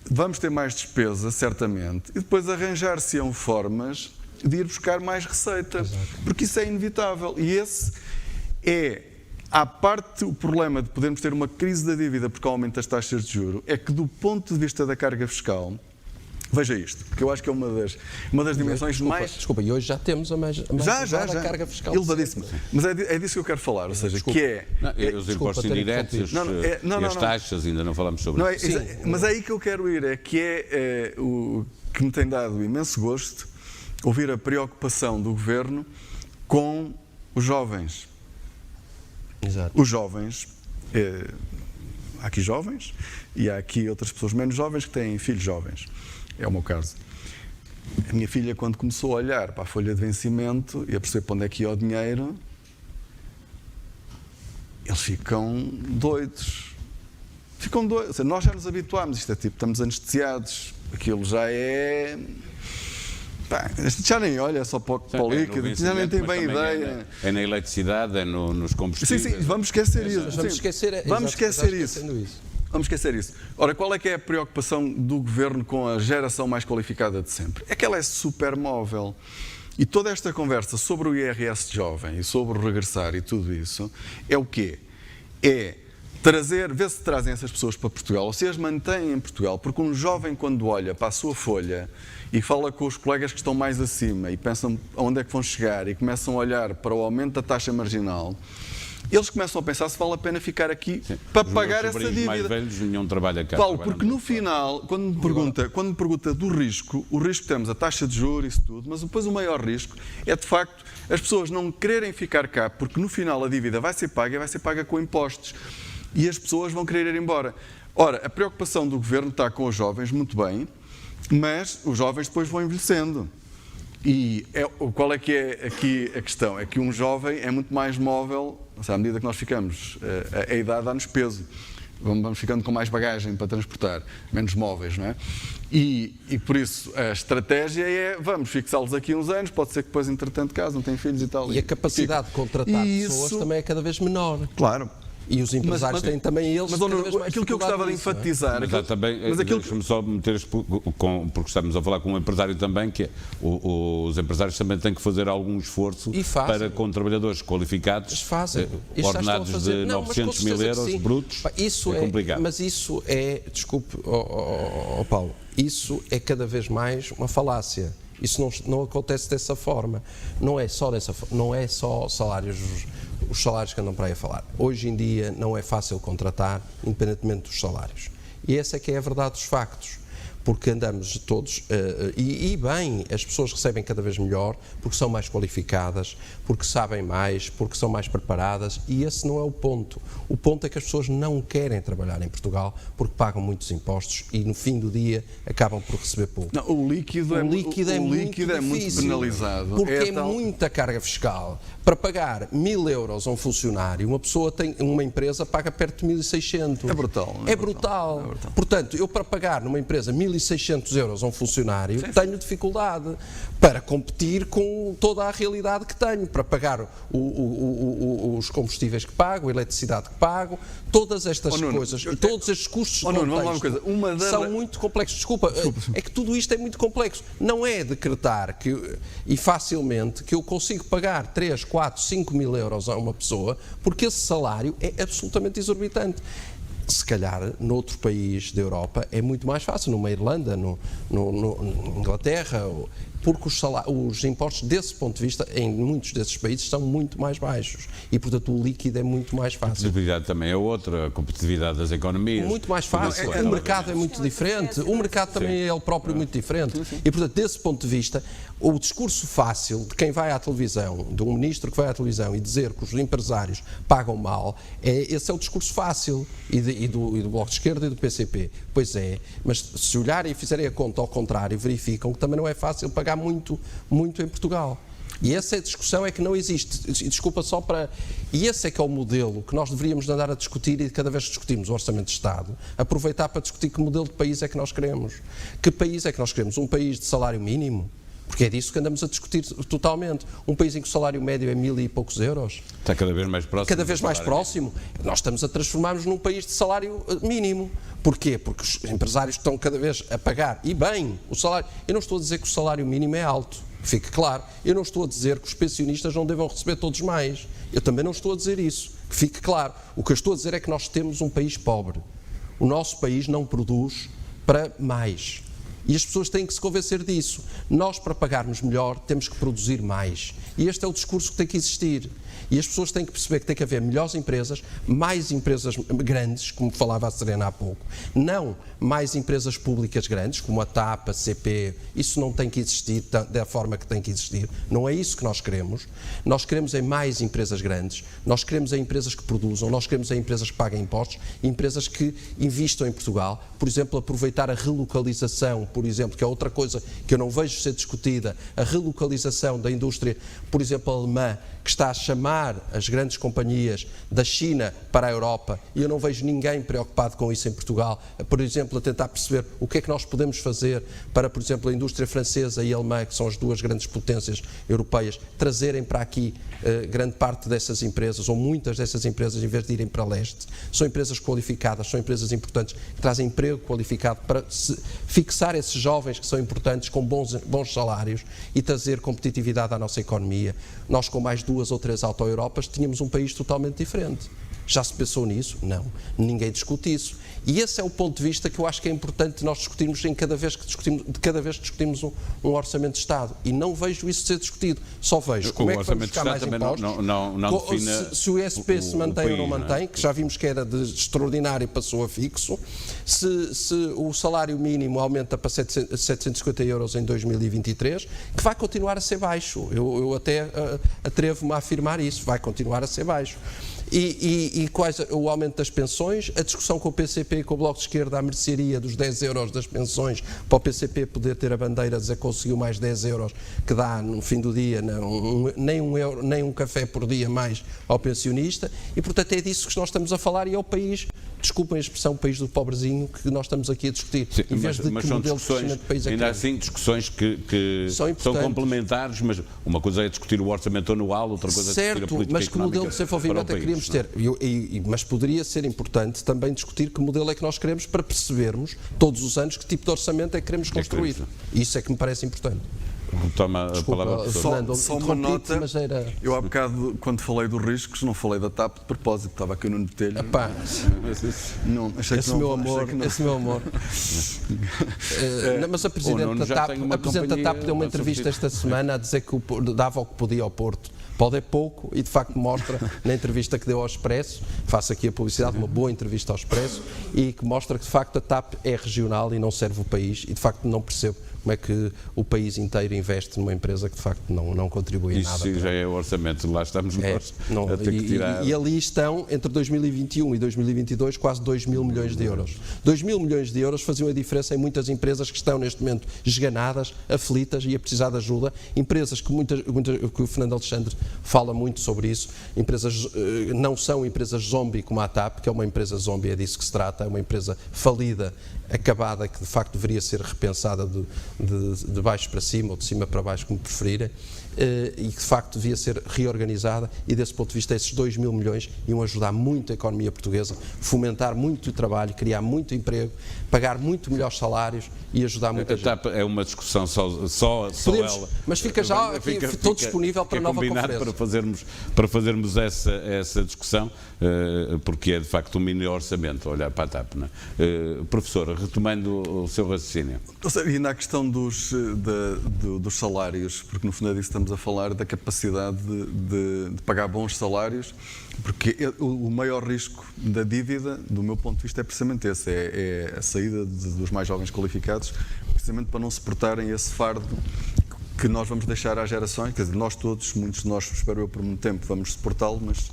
S4: vamos ter mais despesa, certamente, e depois arranjar-se-ão formas de ir buscar mais receita. Exato. Porque isso é inevitável. E esse é, à parte o problema de podermos ter uma crise da dívida porque aumenta as taxas de juros, é que do ponto de vista da carga fiscal, veja isto, porque eu acho que é uma das dimensões mais...
S5: Desculpa, e hoje já temos a mais elevada carga fiscal.
S4: Elevadíssima. Mas é disso que eu quero falar, ou seja, que é...
S3: Os impostos indiretos e as taxas, ainda não falamos sobre isso.
S4: Mas é aí que eu quero ir, o que me tem dado imenso gosto ouvir a preocupação do Governo com os jovens.
S5: Exato.
S4: Os jovens, há aqui jovens e há aqui outras pessoas menos jovens que têm filhos jovens. É o meu caso. A minha filha, quando começou a olhar para a folha de vencimento e a perceber para onde é que ia o dinheiro, eles ficam doidos. Ou seja, nós já nos habituámos, isto é tipo, estamos anestesiados, aquilo já é... já nem olha só para o líquido, já nem tem bem ideia.
S3: É na eletricidade, é nos combustíveis.
S4: Sim, vamos esquecer isso.
S5: Vamos
S4: esquecer isso. Ora, qual é que é a preocupação do Governo com a geração mais qualificada de sempre? É que ela é super móvel. E toda esta conversa sobre o IRS jovem e sobre o regressar e tudo isso, é o quê? É ver se trazem essas pessoas para Portugal, ou se as mantêm em Portugal, porque um jovem, quando olha para a sua folha e fala com os colegas que estão mais acima e pensam aonde é que vão chegar e começam a olhar para o aumento da taxa marginal, eles começam a pensar se vale a pena ficar aqui para pagar essa dívida.
S3: Mais velhos, nenhum trabalha cá.
S4: Paulo, porque no final, quando me pergunta do risco, o risco temos a taxa de juros, isso tudo, mas depois o maior risco é, de facto, as pessoas não quererem ficar cá, porque no final a dívida vai ser paga e vai ser paga com impostos. E as pessoas vão querer ir embora. Ora, a preocupação do Governo está com os jovens, muito bem, mas os jovens depois vão envelhecendo. E qual é que é aqui a questão? É que um jovem é muito mais móvel, ou seja, à medida que nós ficamos, a idade dá-nos peso, vamos ficando com mais bagagem para transportar, menos móveis, não é? E por isso a estratégia é, vamos fixá-los aqui uns anos, pode ser que depois, entretanto, caso não têm filhos e tal.
S5: E a capacidade de contratar pessoas também é cada vez menor.
S4: Claro.
S5: E os empresários têm também eles.
S4: Mas aquilo que eu gostava de enfatizar.
S3: Mas também, deixa-me só meter, porque estamos a falar com um empresário também, que é, os empresários também têm que fazer algum esforço para com trabalhadores qualificados, ordenados de 900 mil euros brutos.
S5: Isso
S3: é complicado.
S5: Mas isso é, desculpe, Paulo, isso é cada vez mais uma falácia. Isso não acontece dessa forma. Não é só salários. Os salários que andam para aí a falar. Hoje em dia não é fácil contratar, independentemente dos salários. E essa é que é a verdade dos factos. Porque andamos todos, e bem, as pessoas recebem cada vez melhor, porque são mais qualificadas, porque sabem mais, porque são mais preparadas, e esse não é o ponto. O ponto é que as pessoas não querem trabalhar em Portugal, porque pagam muitos impostos e no fim do dia acabam por receber pouco.
S4: Não, o líquido é muito penalizado.
S5: Porque é muita carga fiscal. Para pagar 1.000 euros a um funcionário, uma empresa paga perto de 1.600.
S4: É brutal.
S5: É brutal. Portanto, eu para pagar numa empresa 1.600 euros a um funcionário, tenho dificuldade para competir com toda a realidade que tenho, para pagar os combustíveis que pago, a eletricidade que pago, todas estas coisas e todos estes custos de contexto são muito complexos. Desculpa, é que tudo isto é muito complexo. Não é decretar e facilmente que eu consigo pagar 3, 4, 5 mil euros a uma pessoa, porque esse salário é absolutamente exorbitante. Se calhar, noutro país da Europa, é muito mais fácil, numa Irlanda, no Inglaterra, porque os impostos, desse ponto de vista, em muitos desses países, são muito mais baixos e, portanto, o líquido é muito mais fácil.
S3: A competitividade também é outra, a competitividade das economias.
S5: Muito mais fácil, o mercado é muito diferente, o mercado também é ele próprio muito diferente. E, portanto, desse ponto de vista, o discurso fácil de quem vai à televisão, de um ministro que vai à televisão e dizer que os empresários pagam mal, esse é o discurso fácil, e do Bloco de Esquerda e do PCP. Pois é, mas se olharem e fizerem a conta ao contrário, verificam que também não é fácil pagar muito em Portugal. E essa discussão é que não existe. Desculpa só para... E esse é que é o modelo que nós deveríamos andar a discutir, e cada vez que discutimos o Orçamento de Estado, aproveitar para discutir que modelo de país é que nós queremos. Que país é que nós queremos? Um país de salário mínimo? Porque é disso que andamos a discutir totalmente. Um país em que o salário médio é 1000 e poucos euros.
S3: Está cada vez mais próximo.
S5: Cada vez mais próximo. Nós estamos a transformar-nos num país de salário mínimo. Porquê? Porque os empresários estão cada vez a pagar, e bem, o salário... Eu não estou a dizer que o salário mínimo é alto, fique claro. Eu não estou a dizer que os pensionistas não devam receber todos mais. Eu também não estou a dizer isso, que fique claro. O que eu estou a dizer é que nós temos um país pobre. O nosso país não produz para mais. E as pessoas têm que se convencer disso. Nós, para pagarmos melhor, temos que produzir mais. E este é o discurso que tem que existir. E as pessoas têm que perceber que tem que haver melhores empresas, mais empresas grandes, como falava a Serena há pouco. Não mais empresas públicas grandes, como a TAP, a CP. Isso não tem que existir da forma que tem que existir. Não é isso que nós queremos. Nós queremos mais empresas grandes, nós queremos empresas que produzam, nós queremos empresas que paguem impostos, empresas que investam em Portugal. Por exemplo, aproveitar a relocalização, por exemplo, que é outra coisa que eu não vejo ser discutida, a relocalização da indústria, por exemplo, alemã, que está a chamar as grandes companhias da China para a Europa, e eu não vejo ninguém preocupado com isso em Portugal. Por exemplo, a tentar perceber o que é que nós podemos fazer para, por exemplo, a indústria francesa e alemã, que são as duas grandes potências europeias, trazerem para aqui grande parte dessas empresas, ou muitas dessas empresas, em vez de irem para leste. São empresas qualificadas, são empresas importantes, que trazem emprego qualificado para fixar esses jovens que são importantes, com bons salários, e trazer competitividade à nossa economia. Nós, com mais 2 ou 3 auto-Europas, tínhamos um país totalmente diferente. Já se pensou nisso? Não. Ninguém discute isso. E esse é o ponto de vista que eu acho que é importante nós discutirmos cada vez que discutimos um orçamento de Estado. E não vejo isso ser discutido. Só vejo como é que vamos buscar mais impostos.
S3: Não define
S5: se o ISP se mantém ou não mantém, que já vimos que era de extraordinário e passou a fixo. Se o salário mínimo aumenta para 750 euros em 2023, que vai continuar a ser baixo. Eu até atrevo-me a afirmar isso. Vai continuar a ser baixo. E quais o aumento das pensões, a discussão com o PCP e com o Bloco de Esquerda, a mercearia dos 10 euros das pensões, para o PCP poder ter a bandeira a dizer que conseguiu mais 10 euros, que dá no fim do dia nem um café por dia mais ao pensionista, e portanto é disso que nós estamos a falar, e é o país, desculpem a expressão, o país do pobrezinho, que nós estamos aqui a discutir.
S3: Sim,
S5: em vez de
S3: mas
S5: que
S3: são
S5: modelo de crescimento de país é que
S3: ainda assim, discussões que são complementares, mas uma coisa é discutir o orçamento anual, outra coisa é discutir a política económica.
S5: Mas que modelo de desenvolvimento é que queríamos ter? Mas poderia ser importante também discutir que modelo é que nós queremos, para percebermos todos os anos que tipo de orçamento é que queremos construir. Isso é que me parece importante.
S3: Toma a palavra,
S5: Fernando.
S4: Só uma nota. Eu há bocado, quando falei dos riscos, não falei da TAP de propósito, estava aqui no Botelho. Não, achei
S5: esse meu amor. Mas a Presidente da TAP deu uma entrevista esta semana a dizer que dava o que podia ao Porto. Pode é pouco, e de facto mostra na entrevista que deu ao Expresso, faço aqui a publicidade, uma boa entrevista ao Expresso, e que mostra que de facto a TAP é regional e não serve o país, e de facto não percebo como é que o país inteiro investe numa empresa que de facto não contribui em nada.
S3: Isso já é o orçamento, lá estamos nós a ter que tirar.
S5: E ali estão, entre 2021 e 2022, quase 2 mil milhões de euros. 2 mil milhões de euros faziam a diferença em muitas empresas que estão neste momento esganadas, aflitas e a precisar de ajuda. Empresas que o Fernando Alexandre fala muito sobre isso. Empresas não são empresas zombie como a TAP, que é uma empresa zombie, é disso que se trata, é uma empresa falida, acabada, que de facto deveria ser repensada de baixo para cima ou de cima para baixo, como preferirem. e que de facto devia ser reorganizada, e desse ponto de vista esses 2 mil milhões iam ajudar muito a economia portuguesa, fomentar muito o trabalho, criar muito emprego, pagar muito melhores salários e ajudar muita gente.
S3: É uma discussão só
S5: Podemos,
S3: ela.
S5: mas fica já estou disponível para nova conferência.
S3: Para fazermos essa discussão, porque é de facto um mini orçamento, olhar para a TAP. Não é? Professora, retomando o seu raciocínio.
S4: E na questão dos salários, porque no fundo é disso que estamos a falar, da capacidade de pagar bons salários, porque o maior risco da dívida, do meu ponto de vista, é precisamente esse, é a saída dos mais jovens qualificados, precisamente para não suportarem esse fardo que nós vamos deixar às gerações, quer dizer, nós todos, muitos de nós, espero eu, por muito tempo, vamos suportá-lo, mas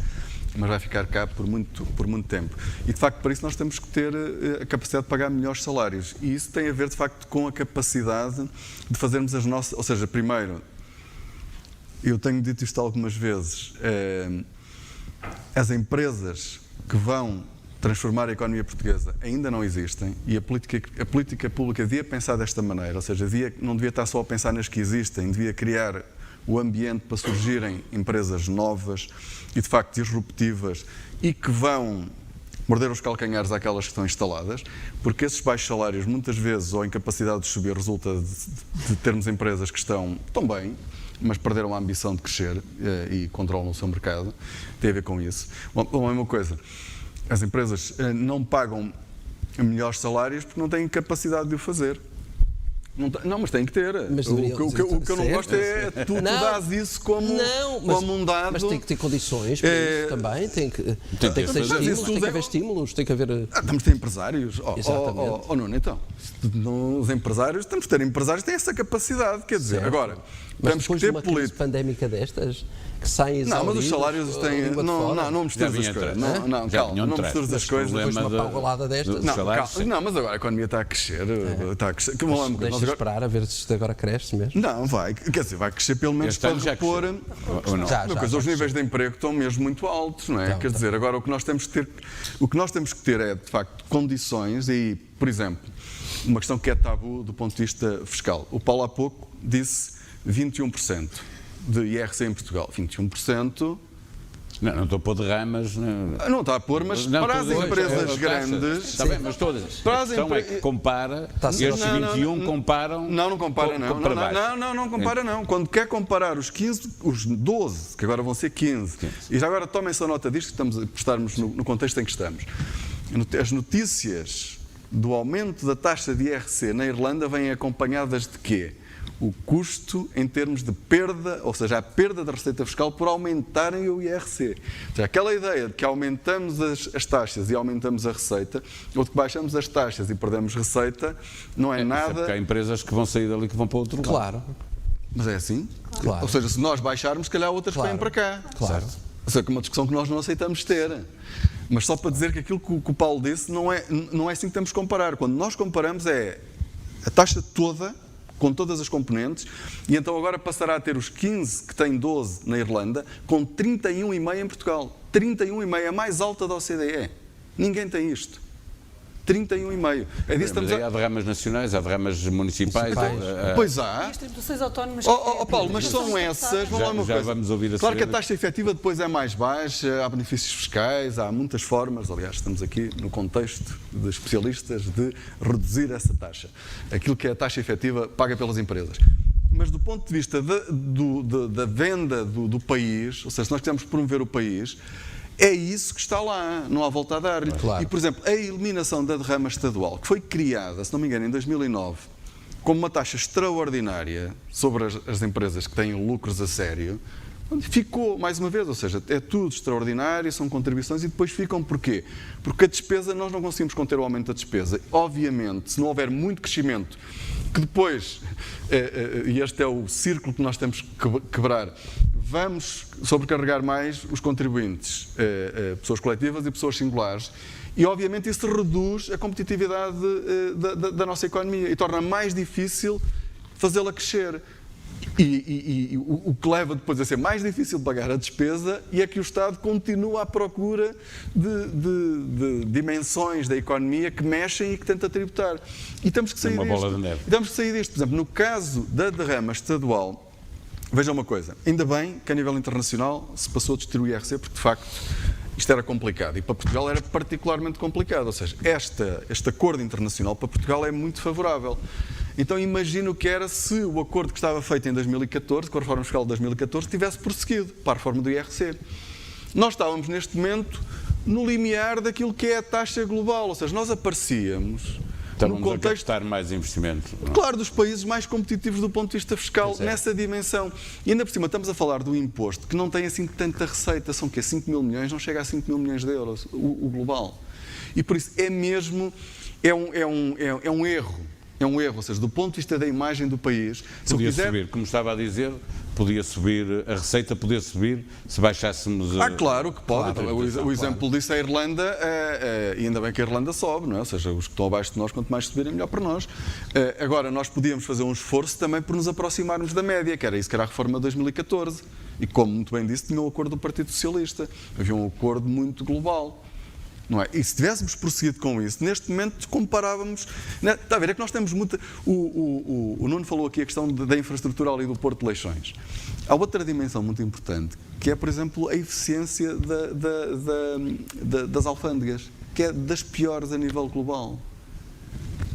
S4: vai ficar cá por muito tempo. E, de facto, para isso nós temos que ter a capacidade de pagar melhores salários. E isso tem a ver, de facto, com a capacidade de fazermos as nossas... Ou seja, primeiro, eu tenho dito isto algumas vezes, as empresas que vão transformar a economia portuguesa ainda não existem, e a política pública devia pensar desta maneira, ou seja, não devia estar só a pensar nas que existem, devia criar o ambiente para surgirem empresas novas e, de facto, disruptivas e que vão morder os calcanhares àquelas que estão instaladas, porque esses baixos salários, muitas vezes, ou a incapacidade de subir, resulta de termos empresas que estão bem, mas perderam a ambição de crescer e controlam o seu mercado. Tem a ver com isso. Bom, a mesma coisa, as empresas não pagam melhores salários porque não têm capacidade de o fazer. Não, mas tem que ter.
S5: Mas
S4: o que eu não gosto é tu dás isso como um dado.
S5: Mas tem que ter condições para isso também. Tem que ter estímulos, tem que haver estímulos, tem que haver...
S4: Temos de ter empresários.
S5: Exatamente.
S4: Nuno, então, os empresários, temos de ter empresários que têm essa capacidade. Quer dizer, agora, temos que ter
S5: uma crise pandémica destas, que saem exauridos...
S4: Não, mas os salários têm... Não misturas as coisas. Não misturas as coisas.
S5: Depois de uma paulada destas...
S4: Não, mas agora a economia está a crescer.
S5: Deixa esperar a ver se isto agora cresce mesmo.
S4: Não, vai. Quer dizer, vai crescer pelo menos para repor... Os níveis de emprego estão mesmo muito altos, não é? Quer dizer, agora o que nós temos que ter é, de facto, condições e, por exemplo, uma questão que é tabu do ponto de vista fiscal. O Paulo há pouco disse 21% de IRC em Portugal. 21%...
S3: Não estou a pôr derramas...
S4: Não está a pôr, mas para as empresas grandes...
S3: Está bem, mas todas. A questão é que compara, estes 21 comparam...
S4: Não compara, não. Não compara, não. Quando quer comparar os 12, que agora vão ser 15, e já agora tomem-se a nota disto, para estarmos no contexto em que estamos. As notícias do aumento da taxa de IRC na Irlanda vêm acompanhadas de quê? O custo em termos de perda, ou seja, a perda da receita fiscal por aumentarem o IRC. Ou seja, aquela ideia de que aumentamos as taxas e aumentamos a receita, ou de que baixamos as taxas e perdemos receita, não é nada...
S3: Porque há empresas que vão sair dali que vão para outro lado.
S5: Claro.
S4: Mas é assim?
S5: Claro.
S4: Ou seja, se nós baixarmos, se calhar outras vêm para cá.
S5: Claro.
S4: Ou seja, que é uma discussão que nós não aceitamos ter. Mas só para dizer que aquilo que o Paulo disse não é assim que temos que comparar. Quando nós comparamos é a taxa toda, com todas as componentes, e então agora passará a ter os 15 que têm 12 na Irlanda, com 31,5 em Portugal. 31,5, a mais alta da OCDE. Ninguém tem isto. 31,5. É disso
S3: mas há derramas nacionais, há derramas municipais.
S4: Pois há.
S6: E as tributações autónomas...
S4: Paulo, mas são essas...
S3: Já vamos ouvir a
S4: Claro que a taxa efetiva depois é mais baixa, há benefícios fiscais, há muitas formas, aliás, estamos aqui no contexto de especialistas de reduzir essa taxa. Aquilo que é a taxa efetiva paga pelas empresas. Mas do ponto de vista da venda do país, ou seja, se nós quisermos promover o país, é isso que está lá, não há volta a dar-lhe.
S5: Claro.
S4: E, por exemplo, a eliminação da derrama estadual, que foi criada, se não me engano, em 2009, como uma taxa extraordinária sobre as empresas que têm lucros a sério, ficou, mais uma vez, ou seja, é tudo extraordinário, são contribuições e depois ficam porquê? Porque a despesa, nós não conseguimos conter o aumento da despesa. Obviamente, se não houver muito crescimento, que depois, e este é o círculo que nós temos que quebrar, vamos sobrecarregar mais os contribuintes, pessoas coletivas e pessoas singulares, e obviamente isso reduz a competitividade da nossa economia e torna mais difícil fazê-la crescer. E o que leva depois a ser mais difícil pagar a despesa e é que o Estado continua à procura de dimensões da economia que mexem e que tenta tributar. E temos que sair disto.
S3: Bola de neve.
S4: Temos que sair disto. Por exemplo, no caso da derrama estadual, Veja uma coisa, ainda bem que a nível internacional se passou a discutir o IRC, porque de facto isto era complicado e para Portugal era particularmente complicado, ou seja, este acordo internacional para Portugal é muito favorável. Então imagino o que era se o acordo que estava feito em 2014, com a reforma fiscal de 2014, tivesse prosseguido para a reforma do IRC. Nós estávamos neste momento no limiar daquilo que é a taxa global, ou seja, nós aparecíamos
S3: Estávamos
S4: no contexto,
S3: a captar mais investimento.
S4: claro, dos países mais competitivos do ponto de vista fiscal, nessa dimensão. E ainda por cima estamos a falar do imposto, que não tem assim tanta receita, são o quê? 5 mil milhões, não chega a 5 mil milhões de euros, o global. E por isso é mesmo, é um erro. É um erro, ou seja, do ponto de vista da imagem do país, se
S3: Podia
S4: quiser...
S3: subir, como estava a dizer, podia subir, a receita podia subir se baixássemos...
S4: claro que pode.
S3: Claro,
S4: O exemplo disso é a Irlanda, e ainda bem que a Irlanda sobe, não é? Ou seja, os que estão abaixo de nós, quanto mais subirem, melhor para nós. Agora, nós podíamos fazer um esforço também por nos aproximarmos da média, que era isso que era a reforma de 2014. E como muito bem disse, tinha um acordo do Partido Socialista. Havia um acordo muito global. Não é? E se tivéssemos prosseguido com isso, neste momento comparávamos... Está a ver, é que nós temos muita... O Nuno falou aqui a questão da infraestrutura ali do Porto de Leixões. Há outra dimensão muito importante, que é, por exemplo, a eficiência das alfândegas, que é das piores a nível global.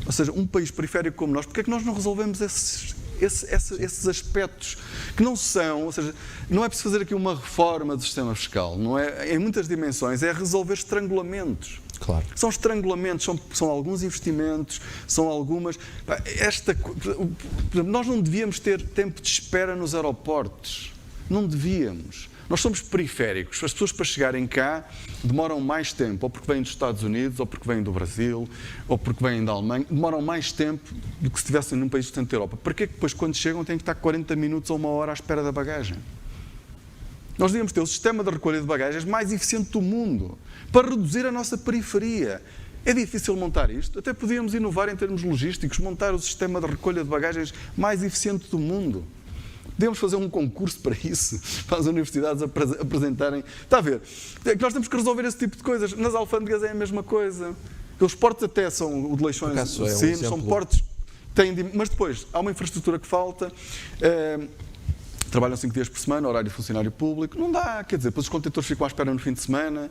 S4: Ou seja, um país periférico como nós, porque é que nós não resolvemos esses aspectos que não são, ou seja, não é preciso fazer aqui uma reforma do sistema fiscal, não é? Em muitas dimensões é resolver estrangulamentos.
S5: Claro.
S4: São estrangulamentos, são alguns investimentos, são algumas... Nós não devíamos ter tempo de espera nos aeroportos. Não devíamos. Nós somos periféricos. As pessoas para chegarem cá demoram mais tempo, ou porque vêm dos Estados Unidos, ou porque vêm do Brasil, ou porque vêm da Alemanha. Demoram mais tempo do que se estivessem num país do centro da Europa. Porque depois, quando chegam, têm que estar 40 minutos ou 1 hora à espera da bagagem. Nós devíamos ter o sistema de recolha de bagagens mais eficiente do mundo, para reduzir a nossa periferia. É difícil montar isto? Até podíamos inovar em termos logísticos, montar o sistema de recolha de bagagens mais eficiente do mundo. Podemos fazer um concurso para isso, para as universidades apresentarem... Está a ver? É que nós temos que resolver esse tipo de coisas. Nas alfândegas é a mesma coisa. Os portos até são o de Leixões, sim, são portos... Mas depois, há uma infraestrutura que falta... Trabalham 5 dias por semana, horário de funcionário público. Não dá, quer dizer, depois os contentores ficam à espera no fim de semana.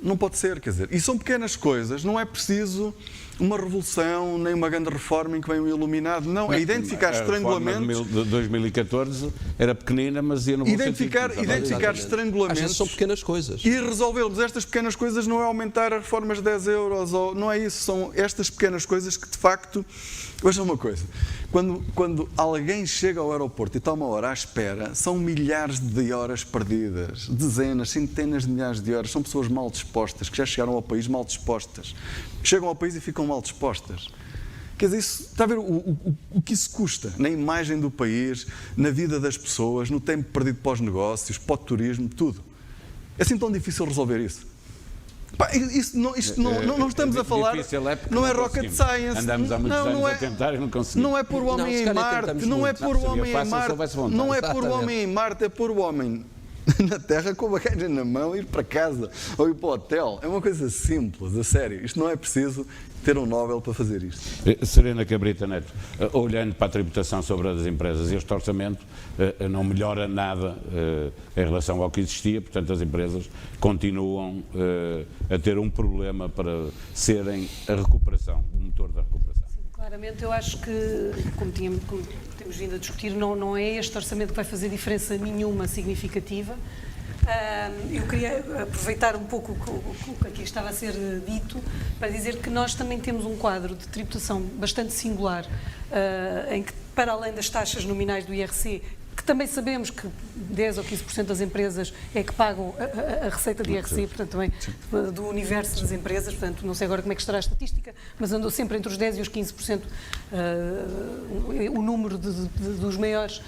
S4: Não pode ser, quer dizer. E são pequenas coisas, não é preciso uma revolução, nem uma grande reforma em que vem um iluminado. Não, é identificar estrangulamentos...
S3: A reforma de 2014 era pequenina, mas ia no bom
S4: identificar
S3: sentido.
S4: estrangulamentos...
S5: Às vezes são pequenas coisas.
S4: E resolvermos estas pequenas coisas não é aumentar as reformas de 10 euros, ou, não é isso, são estas pequenas coisas que, de facto... Veja uma coisa, quando alguém chega ao aeroporto e está 1 hora à espera, são milhares de horas perdidas, dezenas, centenas de milhares de horas, são pessoas mal dispostas, que já chegaram ao país mal dispostas, chegam ao país e ficam mal dispostas. Quer dizer, isso, está a ver o que isso custa na imagem do país, na vida das pessoas, no tempo perdido para os negócios, para o turismo, tudo. É assim tão difícil resolver isso? Isto não estamos a falar, não é rocket science.
S3: Andamos há muitos anos a tentar e não conseguimos.
S4: Não é pôr o homem em Marte, não é pôr o homem em Marte, não é pôr o homem em Marte, é pôr o homem na Terra com a bagagem na mão, ir para casa ou ir para o hotel. É uma coisa simples, a sério. Isto não é preciso ter um Nobel para fazer isto.
S3: Serena Cabrita Neto, olhando para a tributação sobre as empresas, este orçamento não melhora nada em relação ao que existia, portanto as empresas continuam a ter um problema para serem a recuperação, o motor da recuperação.
S6: Claramente, eu acho que, como temos vindo a discutir, não é este orçamento que vai fazer diferença nenhuma significativa. Eu queria aproveitar um pouco o que aqui estava a ser dito para dizer que nós também temos um quadro de tributação bastante singular, em que, para além das taxas nominais do IRC, que também sabemos que 10 ou 15% das empresas é que pagam a receita de IRC, portanto também do universo das empresas, portanto não sei agora como é que estará a estatística, mas andou sempre entre os 10% e os 15% o número dos maiores...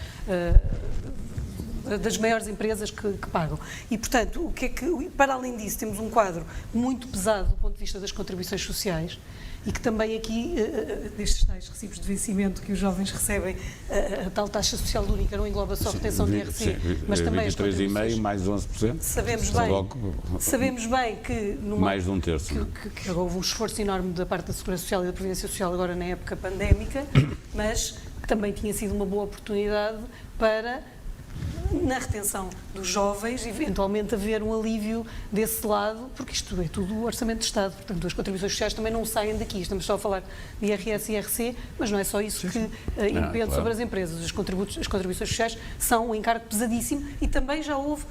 S6: das maiores empresas que pagam. E, portanto, o que é que, para além disso, temos um quadro muito pesado do ponto de vista das contribuições sociais e que também aqui, destes tais recibos de vencimento que os jovens recebem, a tal taxa social única não engloba só a retenção de IRC, mas também as contribuições.
S3: 23,5% mais 11%.
S6: Sabemos bem que...
S3: mais de um terço.
S6: Que houve um esforço enorme da parte da Segurança Social e da Previdência Social agora na época pandémica, mas que também tinha sido uma boa oportunidade para na retenção dos jovens, eventualmente haver um alívio desse lado, porque isto é tudo orçamento de Estado, portanto as contribuições sociais também não saem daqui, estamos só a falar de IRS e IRC, mas não é só isso que impende sobre as empresas, as contribuições sociais são um encargo pesadíssimo e também já houve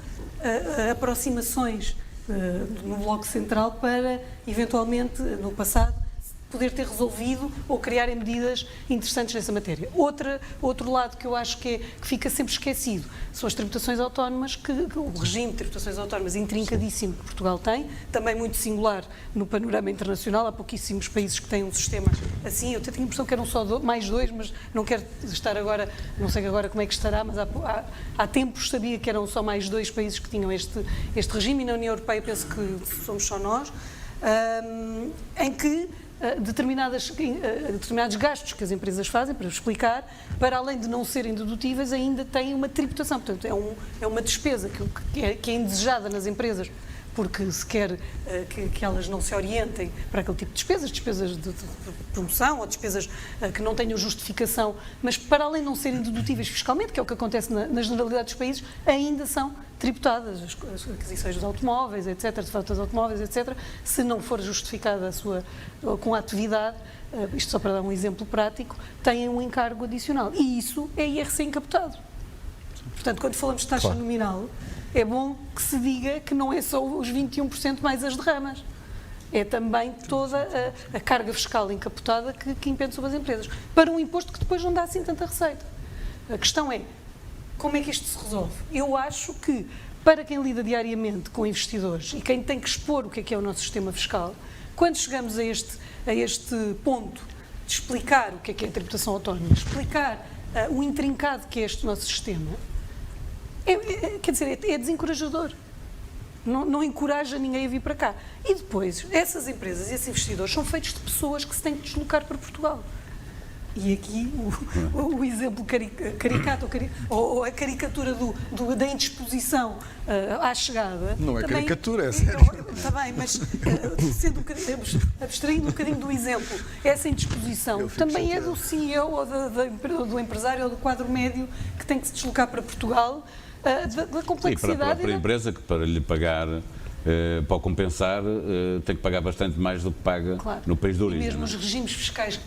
S6: aproximações no Bloco Central para, eventualmente, no passado, poder ter resolvido ou criarem medidas interessantes nessa matéria. Outro lado que eu acho que fica sempre esquecido são as tributações autónomas, que o regime de tributações autónomas intrincadíssimo que Portugal tem, também muito singular no panorama internacional, há pouquíssimos países que têm um sistema assim, eu tenho a impressão que eram só mais dois, mas não quero estar agora, não sei agora como é que estará, mas há tempos sabia que eram só mais 2 países que tinham este regime, e na União Europeia penso que somos só nós, em que determinados gastos que as empresas fazem, para explicar, para além de não serem dedutíveis, ainda têm uma tributação. Portanto, é uma despesa que é indesejada nas empresas, porque se quer que elas não se orientem para aquele tipo de despesas de promoção ou despesas que não tenham justificação, mas para além de não serem dedutíveis fiscalmente, que é o que acontece na generalidade dos países, ainda são tributadas, as aquisições dos automóveis, etc., de frautas automóveis, etc., se não for justificada com a atividade, isto só para dar um exemplo prático, têm um encargo adicional. E isso é IRC encapotado. Portanto, quando falamos de taxa nominal, é bom que se diga que não é só os 21% mais as derramas. É também toda a carga fiscal encapotada que impede sobre as empresas. Para um imposto que depois não dá assim tanta receita. A questão é, como é que isto se resolve? Eu acho que, para quem lida diariamente com investidores e quem tem que expor o que é o nosso sistema fiscal, quando chegamos a este ponto de explicar o que é a tributação autónoma, explicar o intrincado que é este nosso sistema, quer dizer, é desencorajador. Não encoraja ninguém a vir para cá. E depois, essas empresas e esses investidores são feitos de pessoas que se têm que deslocar para Portugal. E aqui o exemplo caricato ou a caricatura da indisposição à chegada...
S4: Não é
S6: também,
S4: caricatura, é sério.
S6: Está bem, mas abstraindo um bocadinho do exemplo, essa indisposição também é do CEO ou do empresário ou do quadro médio que tem que se deslocar para Portugal, da complexidade...
S3: E para a própria empresa, que para lhe pagar... para o compensar, tem que pagar bastante mais do que paga no país de origem.
S6: E mesmo os regimes fiscais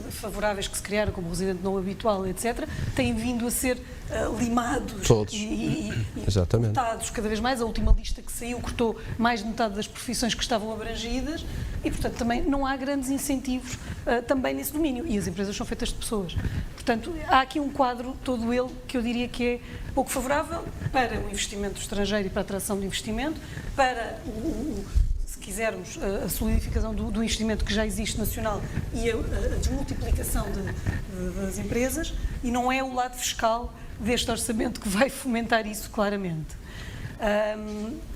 S6: favoráveis que se criaram, como o residente não habitual, etc., têm vindo a ser limados
S5: todos.
S6: E
S5: Exatamente.
S6: cortados cada vez mais. A última lista que saiu cortou mais de metade das profissões que estavam abrangidas e, portanto, também não há grandes incentivos também nesse domínio. E as empresas são feitas de pessoas. Portanto, há aqui um quadro, todo ele, que eu diria que é pouco favorável para o investimento estrangeiro e para a atração de investimento, para se quisermos, a solidificação do investimento que já existe nacional e a desmultiplicação das empresas, e não é o lado fiscal deste orçamento que vai fomentar isso claramente.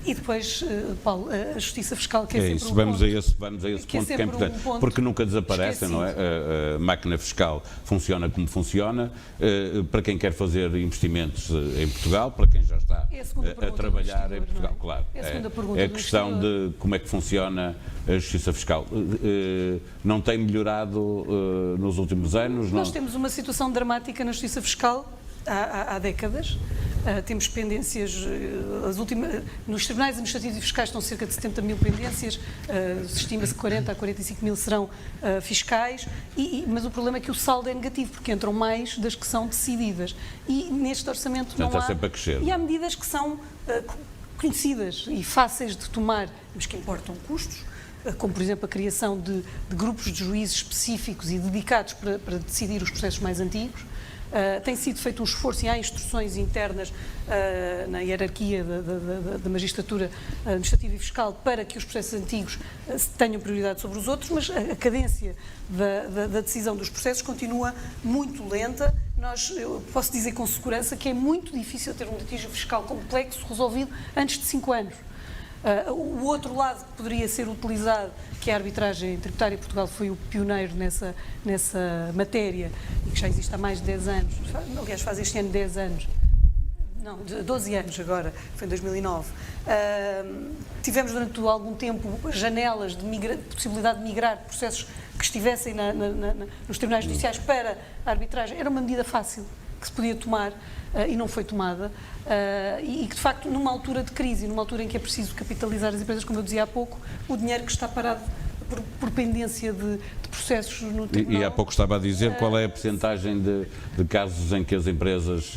S6: E depois, Paulo, a justiça fiscal, que é sempre
S3: isso,
S6: um
S3: vamos
S6: ponto,
S3: a esse ponto que é importante, porque nunca desaparece, não é? A máquina fiscal funciona como funciona, para quem quer fazer investimentos em Portugal, para quem já está a trabalhar em Portugal, claro. É a questão de como é que funciona a justiça fiscal. Não tem melhorado nos últimos anos?
S6: Nós temos uma situação dramática na justiça fiscal há décadas. Temos pendências, nos tribunais administrativos e fiscais estão cerca de 70 mil pendências, estima-se que 40 a 45 mil serão fiscais, mas o problema é que o saldo é negativo, porque entram mais das que são decididas. E neste orçamento não há...
S3: Está sempre a crescer.
S6: E há medidas que são conhecidas e fáceis de tomar, mas que importam custos, como por exemplo a criação de grupos de juízes específicos e dedicados para decidir os processos mais antigos. Tem sido feito um esforço e há instruções internas na hierarquia da magistratura administrativa e fiscal para que os processos antigos tenham prioridade sobre os outros, mas a cadência da decisão dos processos continua muito lenta. Eu posso dizer com segurança que é muito difícil ter um litígio fiscal complexo resolvido antes de 5 anos. O outro lado que poderia ser utilizado, que é a arbitragem tributária, Portugal foi o pioneiro nessa matéria e que já existe há mais de 10 anos, aliás faz este ano 10 anos, não, 12 anos agora, foi em 2009. Tivemos durante algum tempo janelas de possibilidade de migrar processos que estivessem nos tribunais judiciais para a arbitragem. Era uma medida fácil que se podia tomar e não foi tomada, e que de facto numa altura de crise, numa altura em que é preciso capitalizar as empresas, como eu dizia há pouco, o dinheiro que está parado por pendência de processos no tribunal.
S3: E há pouco estava a dizer qual é a percentagem de casos em que as empresas,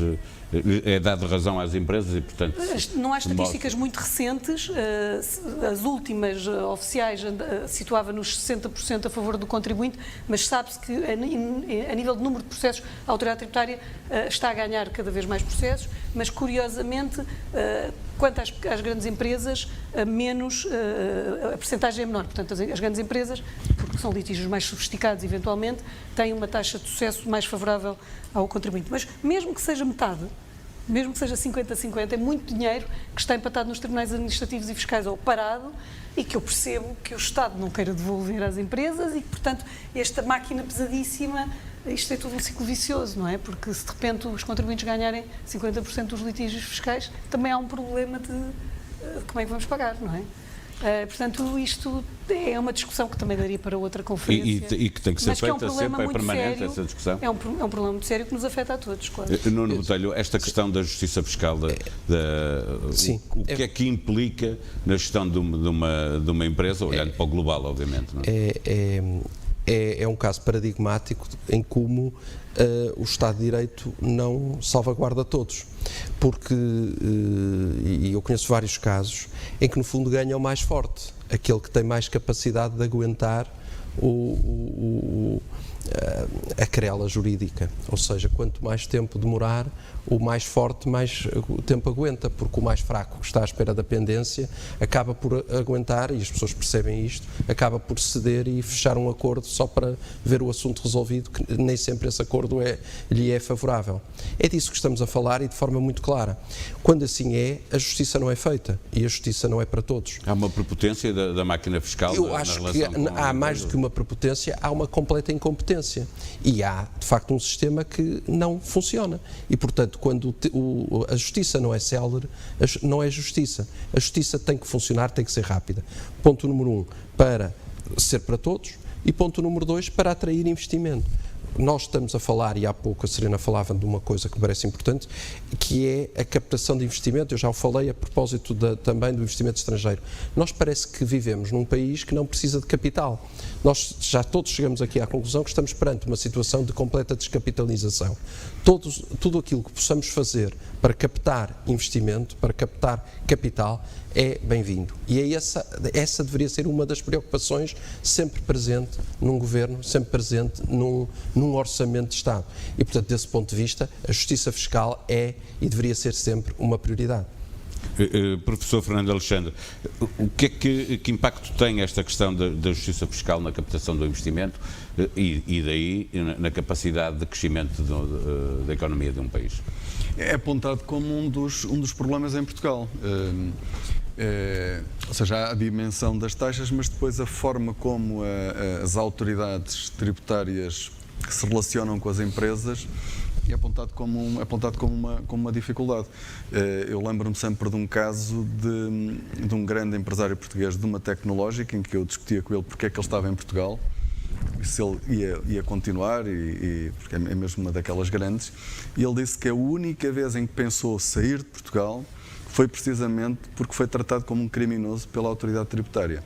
S3: é dado razão às empresas e, portanto...
S6: Não há estatísticas muito recentes, as últimas oficiais situava nos 60% a favor do contribuinte, mas sabe-se que a nível de número de processos a autoridade tributária está a ganhar cada vez mais processos, mas curiosamente, quanto às grandes empresas, a percentagem é menor. Portanto, as grandes empresas, porque são litígios mais sofisticados eventualmente, têm uma taxa de sucesso mais favorável ao contribuinte. Mas mesmo que seja metade, mesmo que seja 50-50, é muito dinheiro que está empatado nos tribunais administrativos e fiscais ou parado, e que eu percebo que o Estado não queira devolver às empresas e que, portanto, esta máquina pesadíssima, isto é tudo um ciclo vicioso, não é? Porque se de repente os contribuintes ganharem 50% dos litígios fiscais, também há um problema de como é que vamos pagar, não é? Portanto, isto é uma discussão que também daria para outra conferência.
S3: E que tem que ser feita sempre, é permanente
S6: sério,
S3: essa discussão.
S6: É um problema muito sério que nos afeta a todos, claro.
S3: Nuno Botelho, esta questão da justiça fiscal,
S5: Sim.
S3: o que é que implica na gestão de uma empresa, olhando para o global, obviamente? Não é?
S5: É um caso paradigmático em como o Estado de Direito não salvaguarda todos, porque, e eu conheço vários casos, em que no fundo ganha o mais forte, aquele que tem mais capacidade de aguentar a querela jurídica, ou seja, quanto mais tempo demorar, o mais forte mais tempo aguenta, porque o mais fraco que está à espera da pendência acaba por aguentar, e as pessoas percebem isto, acaba por ceder e fechar um acordo só para ver o assunto resolvido, que nem sempre esse acordo lhe é favorável. É disso que estamos a falar e de forma muito clara. Quando assim é, a justiça não é feita e a justiça não é para todos.
S3: Há uma prepotência da máquina fiscal?
S5: Eu acho que há mais do que uma prepotência, há uma completa incompetência e há, de facto, um sistema que não funciona e, portanto, quando a justiça não é célere, não é justiça. A justiça tem que funcionar, tem que ser rápida. Ponto número 1, para ser para todos, e ponto número 2, para atrair investimento. Nós estamos a falar, e há pouco a Serena falava de uma coisa que me parece importante, que é a captação de investimento. Eu já o falei a propósito também do investimento estrangeiro. Nós parece que vivemos num país que não precisa de capital. Nós já todos chegamos aqui à conclusão que estamos perante uma situação de completa descapitalização. Tudo aquilo que possamos fazer para captar investimento, para captar capital, é bem-vindo. E é essa deveria ser uma das preocupações sempre presente num governo, sempre presente num orçamento de Estado. E, portanto, desse ponto de vista, a justiça fiscal é e deveria ser sempre uma prioridade.
S3: Professor Fernando Alexandre, que impacto tem esta questão da justiça fiscal na captação do investimento e daí na capacidade de crescimento da economia de um país?
S4: É apontado como um dos problemas em Portugal. Ou seja, há a dimensão das taxas, mas depois a forma como as autoridades tributárias se relacionam com as empresas é apontado como uma dificuldade. Eu lembro-me sempre de um caso de um grande empresário português de uma tecnológica em que eu discutia com ele porque é que ele estava em Portugal, se ele ia continuar, porque é mesmo uma daquelas grandes, e ele disse que a única vez em que pensou sair de Portugal foi precisamente porque foi tratado como um criminoso pela autoridade tributária.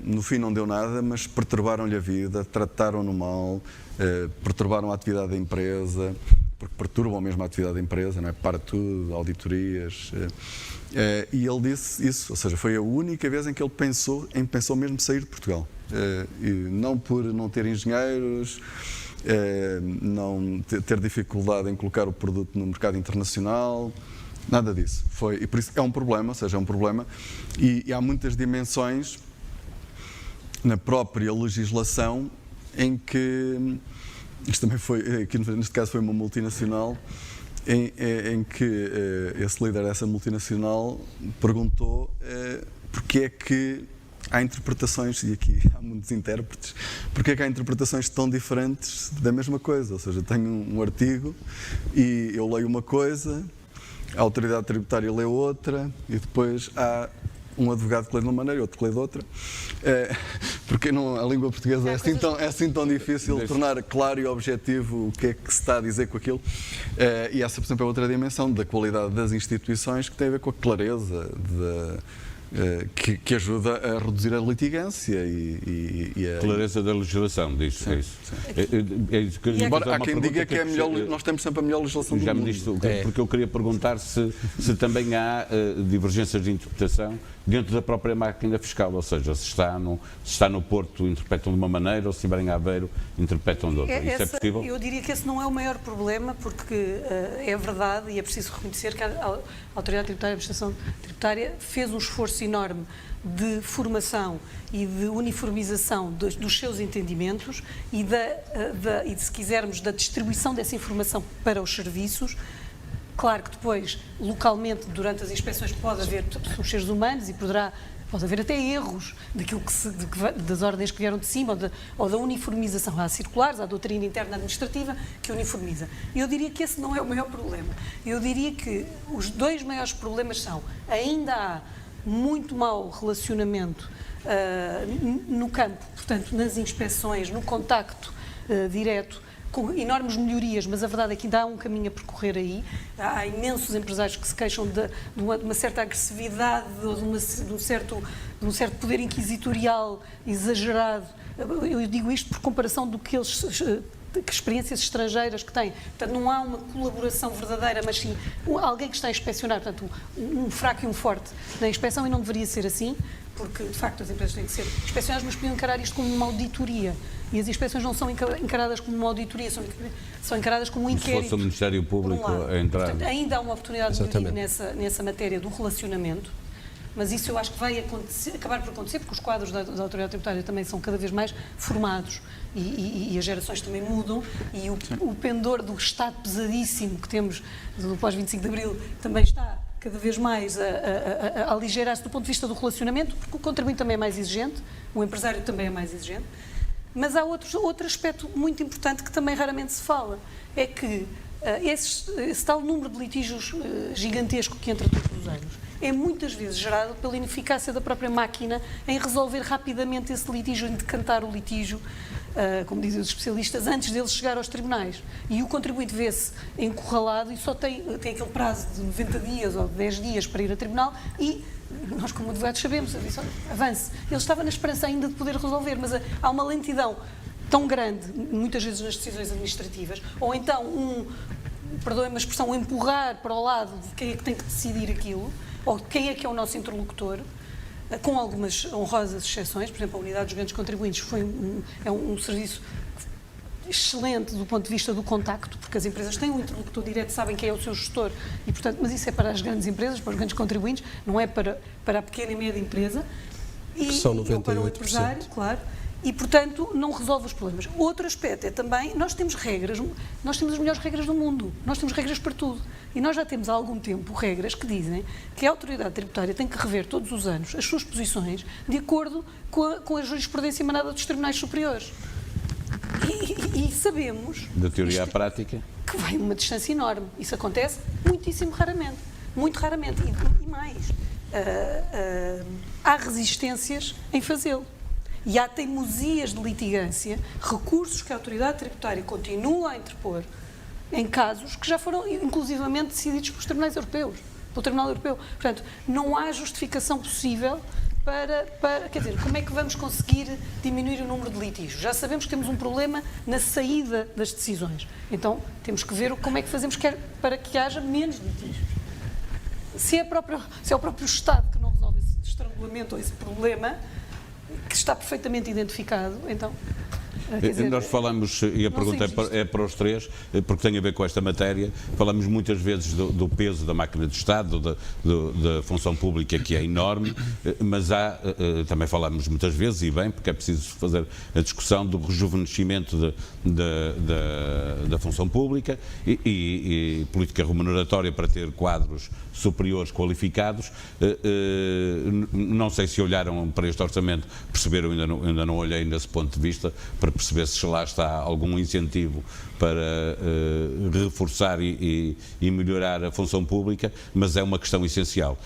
S4: No fim não deu nada, mas perturbaram-lhe a vida, trataram-no mal, perturbaram a atividade da empresa, porque perturbam mesmo a atividade da empresa, não é? Para tudo, auditorias. E ele disse isso, ou seja, foi a única vez em que ele pensou mesmo sair de Portugal. E não por não ter engenheiros, não ter dificuldade em colocar o produto no mercado internacional, nada disso. E por isso é um problema, ou seja, é um problema, e há muitas dimensões na própria legislação em que, isto também foi, aqui neste caso foi uma multinacional, em que esse líder dessa multinacional perguntou porque é que há interpretações, e aqui há muitos intérpretes, porque é que há interpretações tão diferentes da mesma coisa, ou seja, tenho um artigo e eu leio uma coisa, a autoridade tributária lê outra, e depois há um advogado que lê de uma maneira e outro que lê de outra, porque a língua portuguesa é assim tão difícil tornar claro e objetivo o que é que se está a dizer com aquilo. E essa, por exemplo, é outra dimensão da qualidade das instituições que tem a ver com a clareza que ajuda a reduzir a litigância e a
S3: clareza da legislação, diz é isso. É isso que
S4: embora há quem diga que é melhor, nós temos sempre a melhor legislação do mundo.
S3: Já me disse, porque eu queria perguntar se também há divergências de interpretação dentro da própria máquina fiscal, ou seja, se está no Porto interpretam de uma maneira ou se estiver em Aveiro interpretam de outra. Isso é possível?
S6: Eu diria que esse não é o maior problema, porque é verdade e é preciso reconhecer que a Autoridade Tributária e a Administração Tributária fez um esforço enorme de formação e de uniformização dos seus entendimentos e, se quisermos, da distribuição dessa informação para os serviços. Claro que depois, localmente, durante as inspeções, pode haver os seres humanos e pode haver até erros das ordens que vieram de cima ou da uniformização. Há circulares, há a doutrina interna administrativa que uniformiza. Eu diria que esse não é o maior problema. Eu diria que os dois maiores problemas são: ainda há muito mau relacionamento no campo, portanto, nas inspeções, no contacto direto, com enormes melhorias, mas a verdade é que ainda há um caminho a percorrer aí. Há imensos empresários que se queixam de uma certa agressividade ou de um certo poder inquisitorial exagerado. Eu digo isto por comparação do que eles... que experiências estrangeiras que têm. Portanto, não há uma colaboração verdadeira, mas sim alguém que está a inspecionar, portanto, um fraco e um forte na inspeção, e não deveria ser assim, porque, de facto, as empresas têm que ser inspecionadas, mas podiam encarar isto como uma auditoria. E as inspeções não são encaradas como uma auditoria, são encaradas como um inquérito.
S3: Se fosse o Ministério Público a entrar.
S6: Portanto, ainda há uma oportunidade de melhoria nessa matéria do relacionamento, mas isso eu acho que vai acabar por acontecer, porque os quadros da Autoridade Tributária também são cada vez mais formados e as gerações também mudam, e o pendor do Estado pesadíssimo que temos do pós-25 de Abril também está cada vez mais a aligerar-se do ponto de vista do relacionamento, porque o contribuinte também é mais exigente, o empresário também é mais exigente. Mas há outro aspecto muito importante que também raramente se fala, é que esse tal número de litígios gigantesco que entra todos os anos é muitas vezes gerado pela ineficácia da própria máquina em resolver rapidamente esse litígio, em decantar o litígio, como dizem os especialistas, antes dele chegar aos tribunais. E o contribuinte vê-se encurralado e só tem aquele prazo de 90 dias ou de 10 dias para ir a tribunal e nós, como advogados, sabemos, eu disse, avance. Ele estava na esperança ainda de poder resolver, mas há uma lentidão tão grande, muitas vezes nas decisões administrativas, ou então perdoem-me a expressão, empurrar para o lado de quem é que tem que decidir aquilo, ou de quem é que é o nosso interlocutor, com algumas honrosas exceções. Por exemplo, a Unidade dos Grandes Contribuintes é um serviço excelente do ponto de vista do contacto, porque as empresas têm um interlocutor direto, sabem quem é o seu gestor, e, portanto, mas isso é para as grandes empresas, para os grandes contribuintes, não é para a pequena e média empresa,
S5: que são 98%.
S6: Ou para o empresário, claro, e, portanto, não resolve os problemas. Outro aspecto é também, nós temos regras, nós temos as melhores regras do mundo, nós temos regras para tudo, e nós já temos há algum tempo regras que dizem que a Autoridade Tributária tem que rever todos os anos as suas posições de acordo com a jurisprudência emanada dos tribunais superiores. E sabemos...
S3: Da teoria à prática?
S6: Que vai uma distância enorme. Isso acontece muitíssimo raramente. Muito raramente. E mais, há resistências em fazê-lo. E há teimosias de litigância, recursos que a Autoridade Tributária continua a interpor em casos que já foram, inclusivamente, decididos pelos tribunais europeus, pelo Tribunal Europeu. Portanto, não há justificação possível quer dizer, como é que vamos conseguir diminuir o número de litígios? Já sabemos que temos um problema na saída das decisões. Então, temos que ver como é que fazemos para que haja menos litígios. Se é o próprio Estado que não resolve esse estrangulamento ou esse problema, que está perfeitamente identificado, então...
S3: Nós falamos, e a pergunta é para os três, porque tem a ver com esta matéria, falamos muitas vezes do peso da máquina do Estado, da função pública, que é enorme, mas também falamos muitas vezes, e bem, porque é preciso fazer a discussão do rejuvenescimento da função pública e política remuneratória para ter quadros superiores qualificados. Não sei se olharam para este orçamento, perceberam, ainda não olhei nesse ponto de vista, para perceber se lá está algum incentivo para reforçar e melhorar a função pública, mas é uma questão essencial.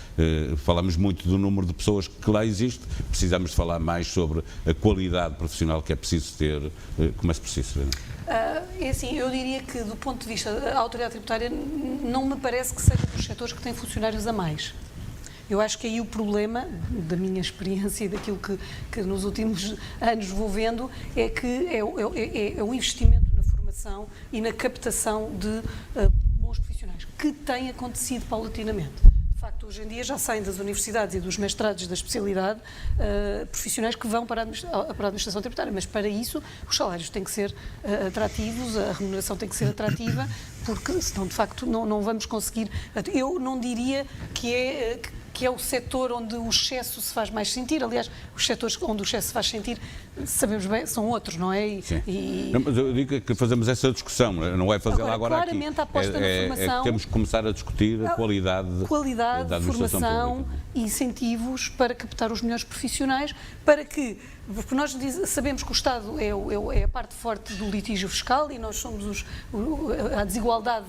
S3: Falamos muito do número de pessoas que lá existe, precisamos de falar mais sobre a qualidade profissional que é preciso ter, como é preciso ter.
S6: É assim, eu diria que do ponto de vista da autoridade tributária não me parece que seja dos setores que têm funcionários a mais. Eu acho que aí o problema, da minha experiência e daquilo que nos últimos anos vou vendo, é que é o investimento na formação e na captação de bons profissionais, que tem acontecido paulatinamente. De facto, hoje em dia já saem das universidades e dos mestrados da especialidade profissionais que vão para a administração tributária, mas para isso os salários têm que ser atrativos, a remuneração tem que ser atrativa, porque senão de facto não vamos conseguir. Eu não diria que é o setor onde o excesso se faz mais sentir. Aliás, os setores onde o excesso se faz sentir, sabemos bem, são outros, não é?
S3: Não, mas eu digo que fazemos essa discussão, não é fazê-la agora aqui.
S6: Claramente a aposta na formação...
S3: É que temos que começar a discutir a qualidade da administração
S6: formação
S3: pública.
S6: E incentivos para captar os melhores profissionais, para que, porque nós sabemos que o Estado é a parte forte do litígio fiscal e nós somos a desigualdade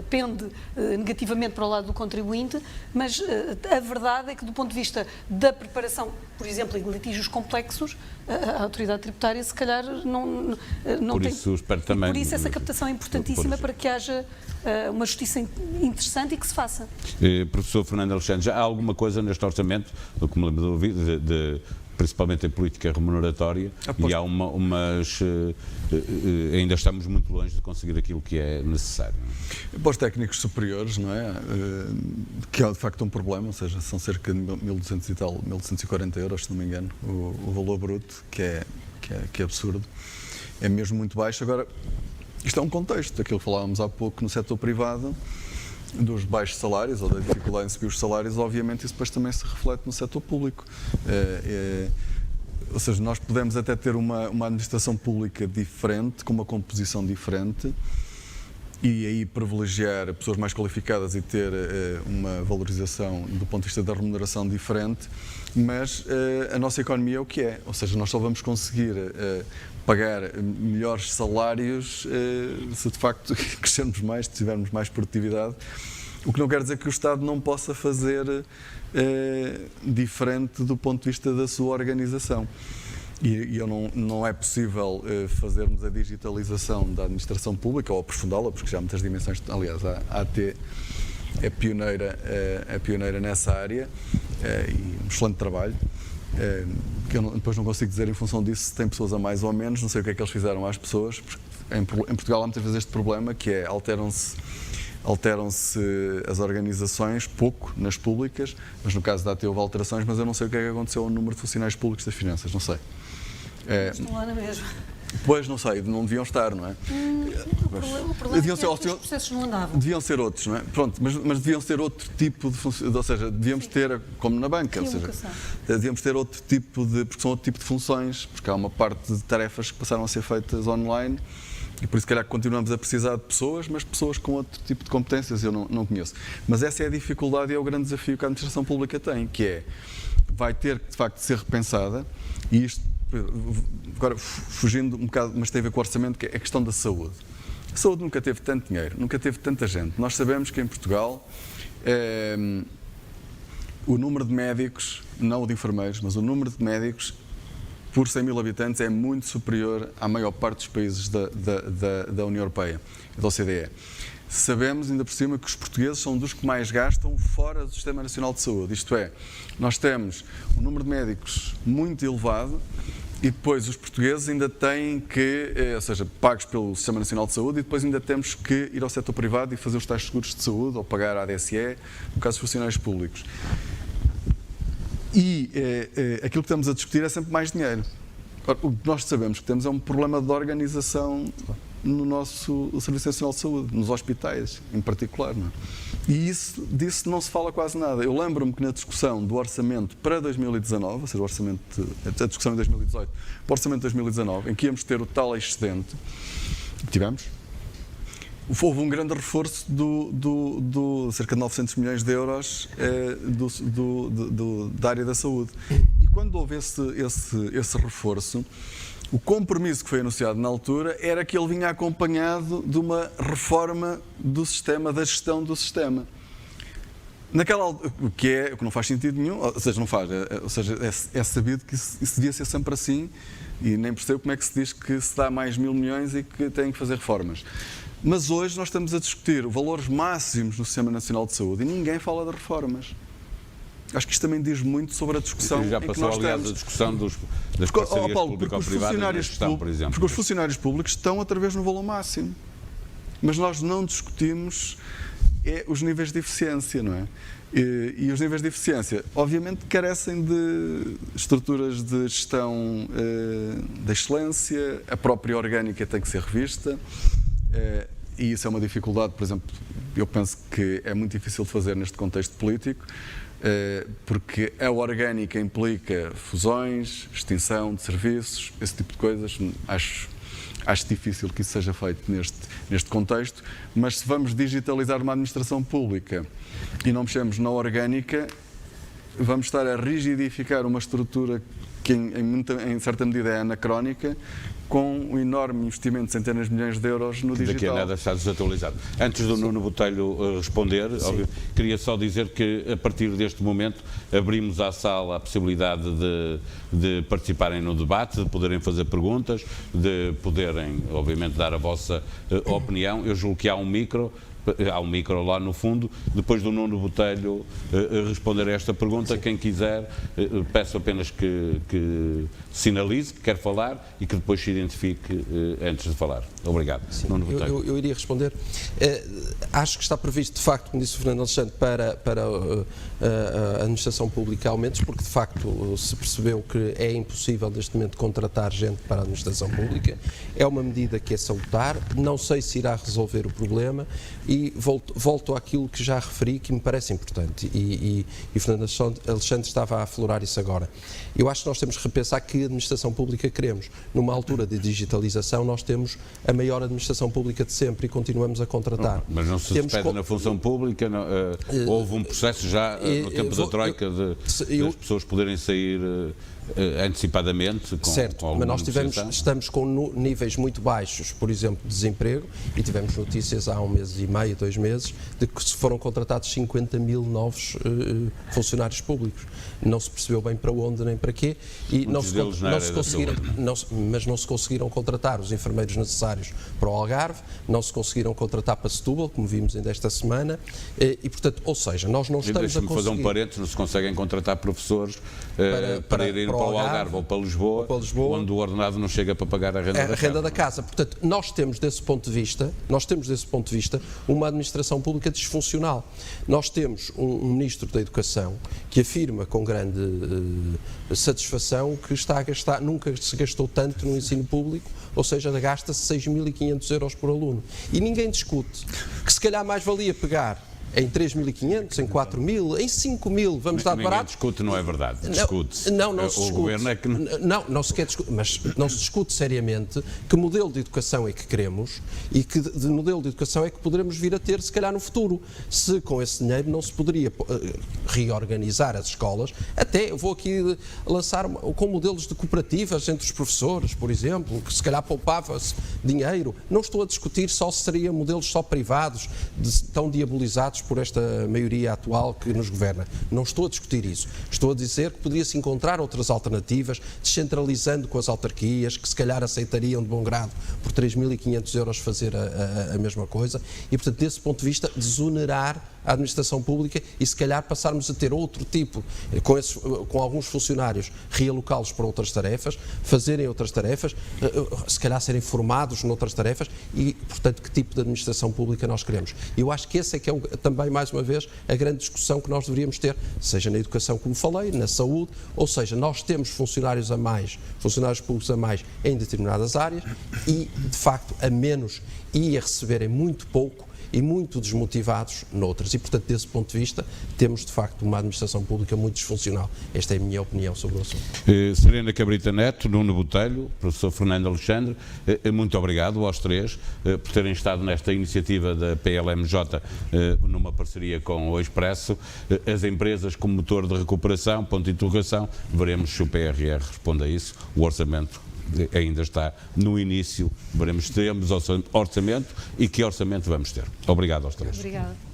S6: pende negativamente para o lado do contribuinte, mas a verdade é que do ponto de vista da preparação, por exemplo, em litígios complexos, a autoridade tributária se calhar não
S3: por
S6: tem...
S3: Isso, espero também,
S6: por isso essa captação é importantíssima para que haja uma justiça interessante e que se faça.
S3: Professor Fernando Alexandre, já há alguma coisa neste orçamento, do que me lembro de ouvir, principalmente em política remuneratória, e há ainda estamos muito longe de conseguir aquilo que é necessário.
S4: Para os técnicos superiores, não é? Que é de facto um problema, ou seja, são cerca de 1.200 e tal, 1.240 euros, se não me engano, o valor bruto, que é absurdo, é mesmo muito baixo. Agora, isto é um contexto, daquilo que falávamos há pouco no setor privado, dos baixos salários ou da dificuldade em subir os salários, obviamente isso depois também se reflete no setor público. Ou seja, nós podemos até ter uma administração pública diferente, com uma composição diferente, e aí privilegiar pessoas mais qualificadas e ter uma valorização do ponto de vista da remuneração diferente, mas a nossa economia é o que é, ou seja, nós só vamos conseguir pagar melhores salários se de facto crescermos mais, se tivermos mais produtividade, o que não quer dizer que o Estado não possa fazer diferente do ponto de vista da sua organização. E não é possível fazermos a digitalização da administração pública ou aprofundá-la, porque já há muitas dimensões. Aliás, a AT é pioneira nessa área e um excelente trabalho. Que eu depois não consigo dizer em função disso se tem pessoas a mais ou menos, não sei o que é que eles fizeram às pessoas, porque em Portugal há muitas vezes este problema, que é alteram-se as organizações, pouco nas públicas, mas no caso da AT houve alterações, mas eu não sei o que é que aconteceu ao número de funcionários públicos das finanças, não sei.
S6: Estão lá na mesma.
S4: Pois, não sei, não deviam estar, não é?
S6: O problema é que os processos não andavam.
S4: Deviam ser outros, não é? Pronto, mas deviam ser outro tipo de funções, ou seja, devíamos ter, como na banca, ou seja, devíamos ter outro tipo de, porque são outro tipo de funções, porque há uma parte de tarefas que passaram a ser feitas online e por isso, se calhar, continuamos a precisar de pessoas, mas pessoas com outro tipo de competências eu não conheço. Mas essa é a dificuldade e é o grande desafio que a administração pública tem, que é, vai ter que, de facto, ser repensada, e isto, agora fugindo um bocado, mas tem a ver com o orçamento, que é a questão da saúde. A saúde nunca teve tanto dinheiro, nunca teve tanta gente. Nós sabemos que em Portugal o número de médicos, não o de enfermeiros, mas o número de médicos por 100 mil habitantes é muito superior à maior parte dos países da União Europeia, da OCDE. Sabemos, ainda por cima, que os portugueses são dos que mais gastam fora do Sistema Nacional de Saúde. Isto é, nós temos um número de médicos muito elevado e depois os portugueses ainda têm que, ou seja, pagos pelo Sistema Nacional de Saúde, e depois ainda temos que ir ao setor privado e fazer os tais seguros de saúde ou pagar a ADSE, no caso dos funcionários públicos. E aquilo que estamos a discutir é sempre mais dinheiro. O que nós sabemos que temos é um problema de organização no nosso Serviço Nacional de Saúde, nos hospitais em particular. Não é? E disso não se fala quase nada. Eu lembro-me que na discussão do orçamento para 2019, ou seja, a discussão em 2018, para o orçamento de 2019, em que íamos ter o tal excedente, tivemos, houve um grande reforço de cerca de 900 milhões de euros da área da saúde. E quando houve esse reforço, o compromisso que foi anunciado na altura era que ele vinha acompanhado de uma reforma do sistema, da gestão do sistema. O que não faz sentido nenhum, ou seja, é sabido que isso devia ser sempre assim, e nem percebo como é que se diz que se dá mais 1.000 milhões e que tem que fazer reformas. Mas hoje nós estamos a discutir valores máximos no Sistema Nacional de Saúde e ninguém fala de reformas. Acho que isto também diz muito sobre a discussão
S3: já
S4: em que
S3: passou,
S4: nós
S3: aliás,
S4: estamos.
S3: a discussão das parcerias público-privadas na gestão, por exemplo.
S4: Porque os funcionários públicos estão outra vez no valor máximo. Mas nós não discutimos os níveis de eficiência, não é? E os níveis de eficiência, obviamente, carecem de estruturas de gestão da excelência, a própria orgânica tem que ser revista, e isso é uma dificuldade, por exemplo, eu penso que é muito difícil de fazer neste contexto político, porque a orgânica implica fusões, extinção de serviços, esse tipo de coisas. Acho difícil que isso seja feito neste contexto, mas se vamos digitalizar uma administração pública e não mexemos na orgânica, vamos estar a rigidificar uma estrutura que em certa medida é anacrónica, com um enorme investimento de centenas de milhões de euros no digital.
S3: Daqui a nada está desatualizado. Antes do Nuno Botelho responder, óbvio, queria só dizer que a partir deste momento abrimos à sala a possibilidade de participarem no debate, de poderem fazer perguntas, de poderem, obviamente, dar a vossa opinião. Eu julgo que há um micro lá no fundo. Depois do Nuno Botelho responder a esta pergunta, quem quiser, peço apenas que sinalize que quer falar e que depois se identifique antes de falar. Obrigado.
S5: Nuno Botelho. Eu iria responder. Acho que está previsto, de facto, como disse o Fernando Alexandre, para a administração pública aumentos, porque de facto se percebeu que é impossível neste momento contratar gente para a administração pública. É uma medida que é salutar, não sei se irá resolver o problema e volto àquilo que já referi, que me parece importante, e o Fernando Alexandre estava a aflorar isso agora. Eu acho que nós temos que repensar que administração pública queremos. Numa altura de digitalização, nós temos a maior administração pública de sempre e continuamos a contratar.
S3: Mas não se despede na função pública, não, houve um processo já no tempo da Troika das pessoas poderem sair antecipadamente com
S5: mas nós estamos com níveis muito baixos, por exemplo, de desemprego, e tivemos notícias há 1 mês e meio, 2 meses, de que se foram contratados 50 mil novos funcionários públicos. Não se percebeu bem para onde nem para quê, e não se conseguiram contratar os enfermeiros necessários para o Algarve, não se conseguiram contratar para Setúbal, como vimos ainda esta semana, e portanto, ou seja, nós não estamos a conseguir...
S3: fazer um parênteses, não se conseguem contratar professores para irem para o Algarve ou para Lisboa, onde o ordenado não chega para pagar a renda da casa.
S5: Portanto, nós temos desse ponto de vista uma administração pública disfuncional. Nós temos um Ministro da Educação que afirma com grande satisfação que está a gastar, nunca se gastou tanto no ensino público, ou seja, gasta-se 6.500 euros por aluno. E ninguém discute que se calhar mais valia pegar em 3.500, em 4.000, em 5.000, vamos dar barato.
S3: Ninguém discute, não é verdade, discute-se.
S5: Não se discute.
S3: O governo é que...
S5: Não se quer discutir, mas não se discute seriamente que modelo de educação é que queremos e que de modelo de educação é que poderemos vir a ter, se calhar, no futuro. Se com esse dinheiro não se poderia reorganizar as escolas, até eu vou aqui lançar com modelos de cooperativas entre os professores, por exemplo, que se calhar poupava-se dinheiro. Não estou a discutir só se seriam modelos só privados, tão diabolizados por esta maioria atual que nos governa. Não estou a discutir isso. Estou a dizer que poderia-se encontrar outras alternativas, descentralizando com as autarquias, que se calhar aceitariam de bom grado por 3.500 euros fazer a mesma coisa e, portanto, desse ponto de vista, desonerar a administração pública e, se calhar, passarmos a ter outro tipo, com alguns funcionários, realocá-los para outras tarefas, fazerem outras tarefas, se calhar serem formados noutras tarefas e, portanto, que tipo de administração pública nós queremos. Eu acho que esse é que é também, mais uma vez, a grande discussão que nós deveríamos ter, seja na educação, como falei, na saúde, ou seja, nós temos funcionários públicos a mais em determinadas áreas e, de facto, a menos e a receberem muito pouco e muito desmotivados noutras. E, portanto, desse ponto de vista, temos de facto uma administração pública muito disfuncional. Esta é a minha opinião sobre o assunto.
S3: Serena Cabrita Neto, Nuno Botelho, professor Fernando Alexandre, muito obrigado aos três por terem estado nesta iniciativa da PLMJ numa parceria com o Expresso. As empresas como motor de recuperação, ponto de interrogação, veremos se o PRR responde a isso. O orçamento ainda está no início, veremos se temos orçamento e que orçamento vamos ter. Obrigado aos três.
S6: Obrigada.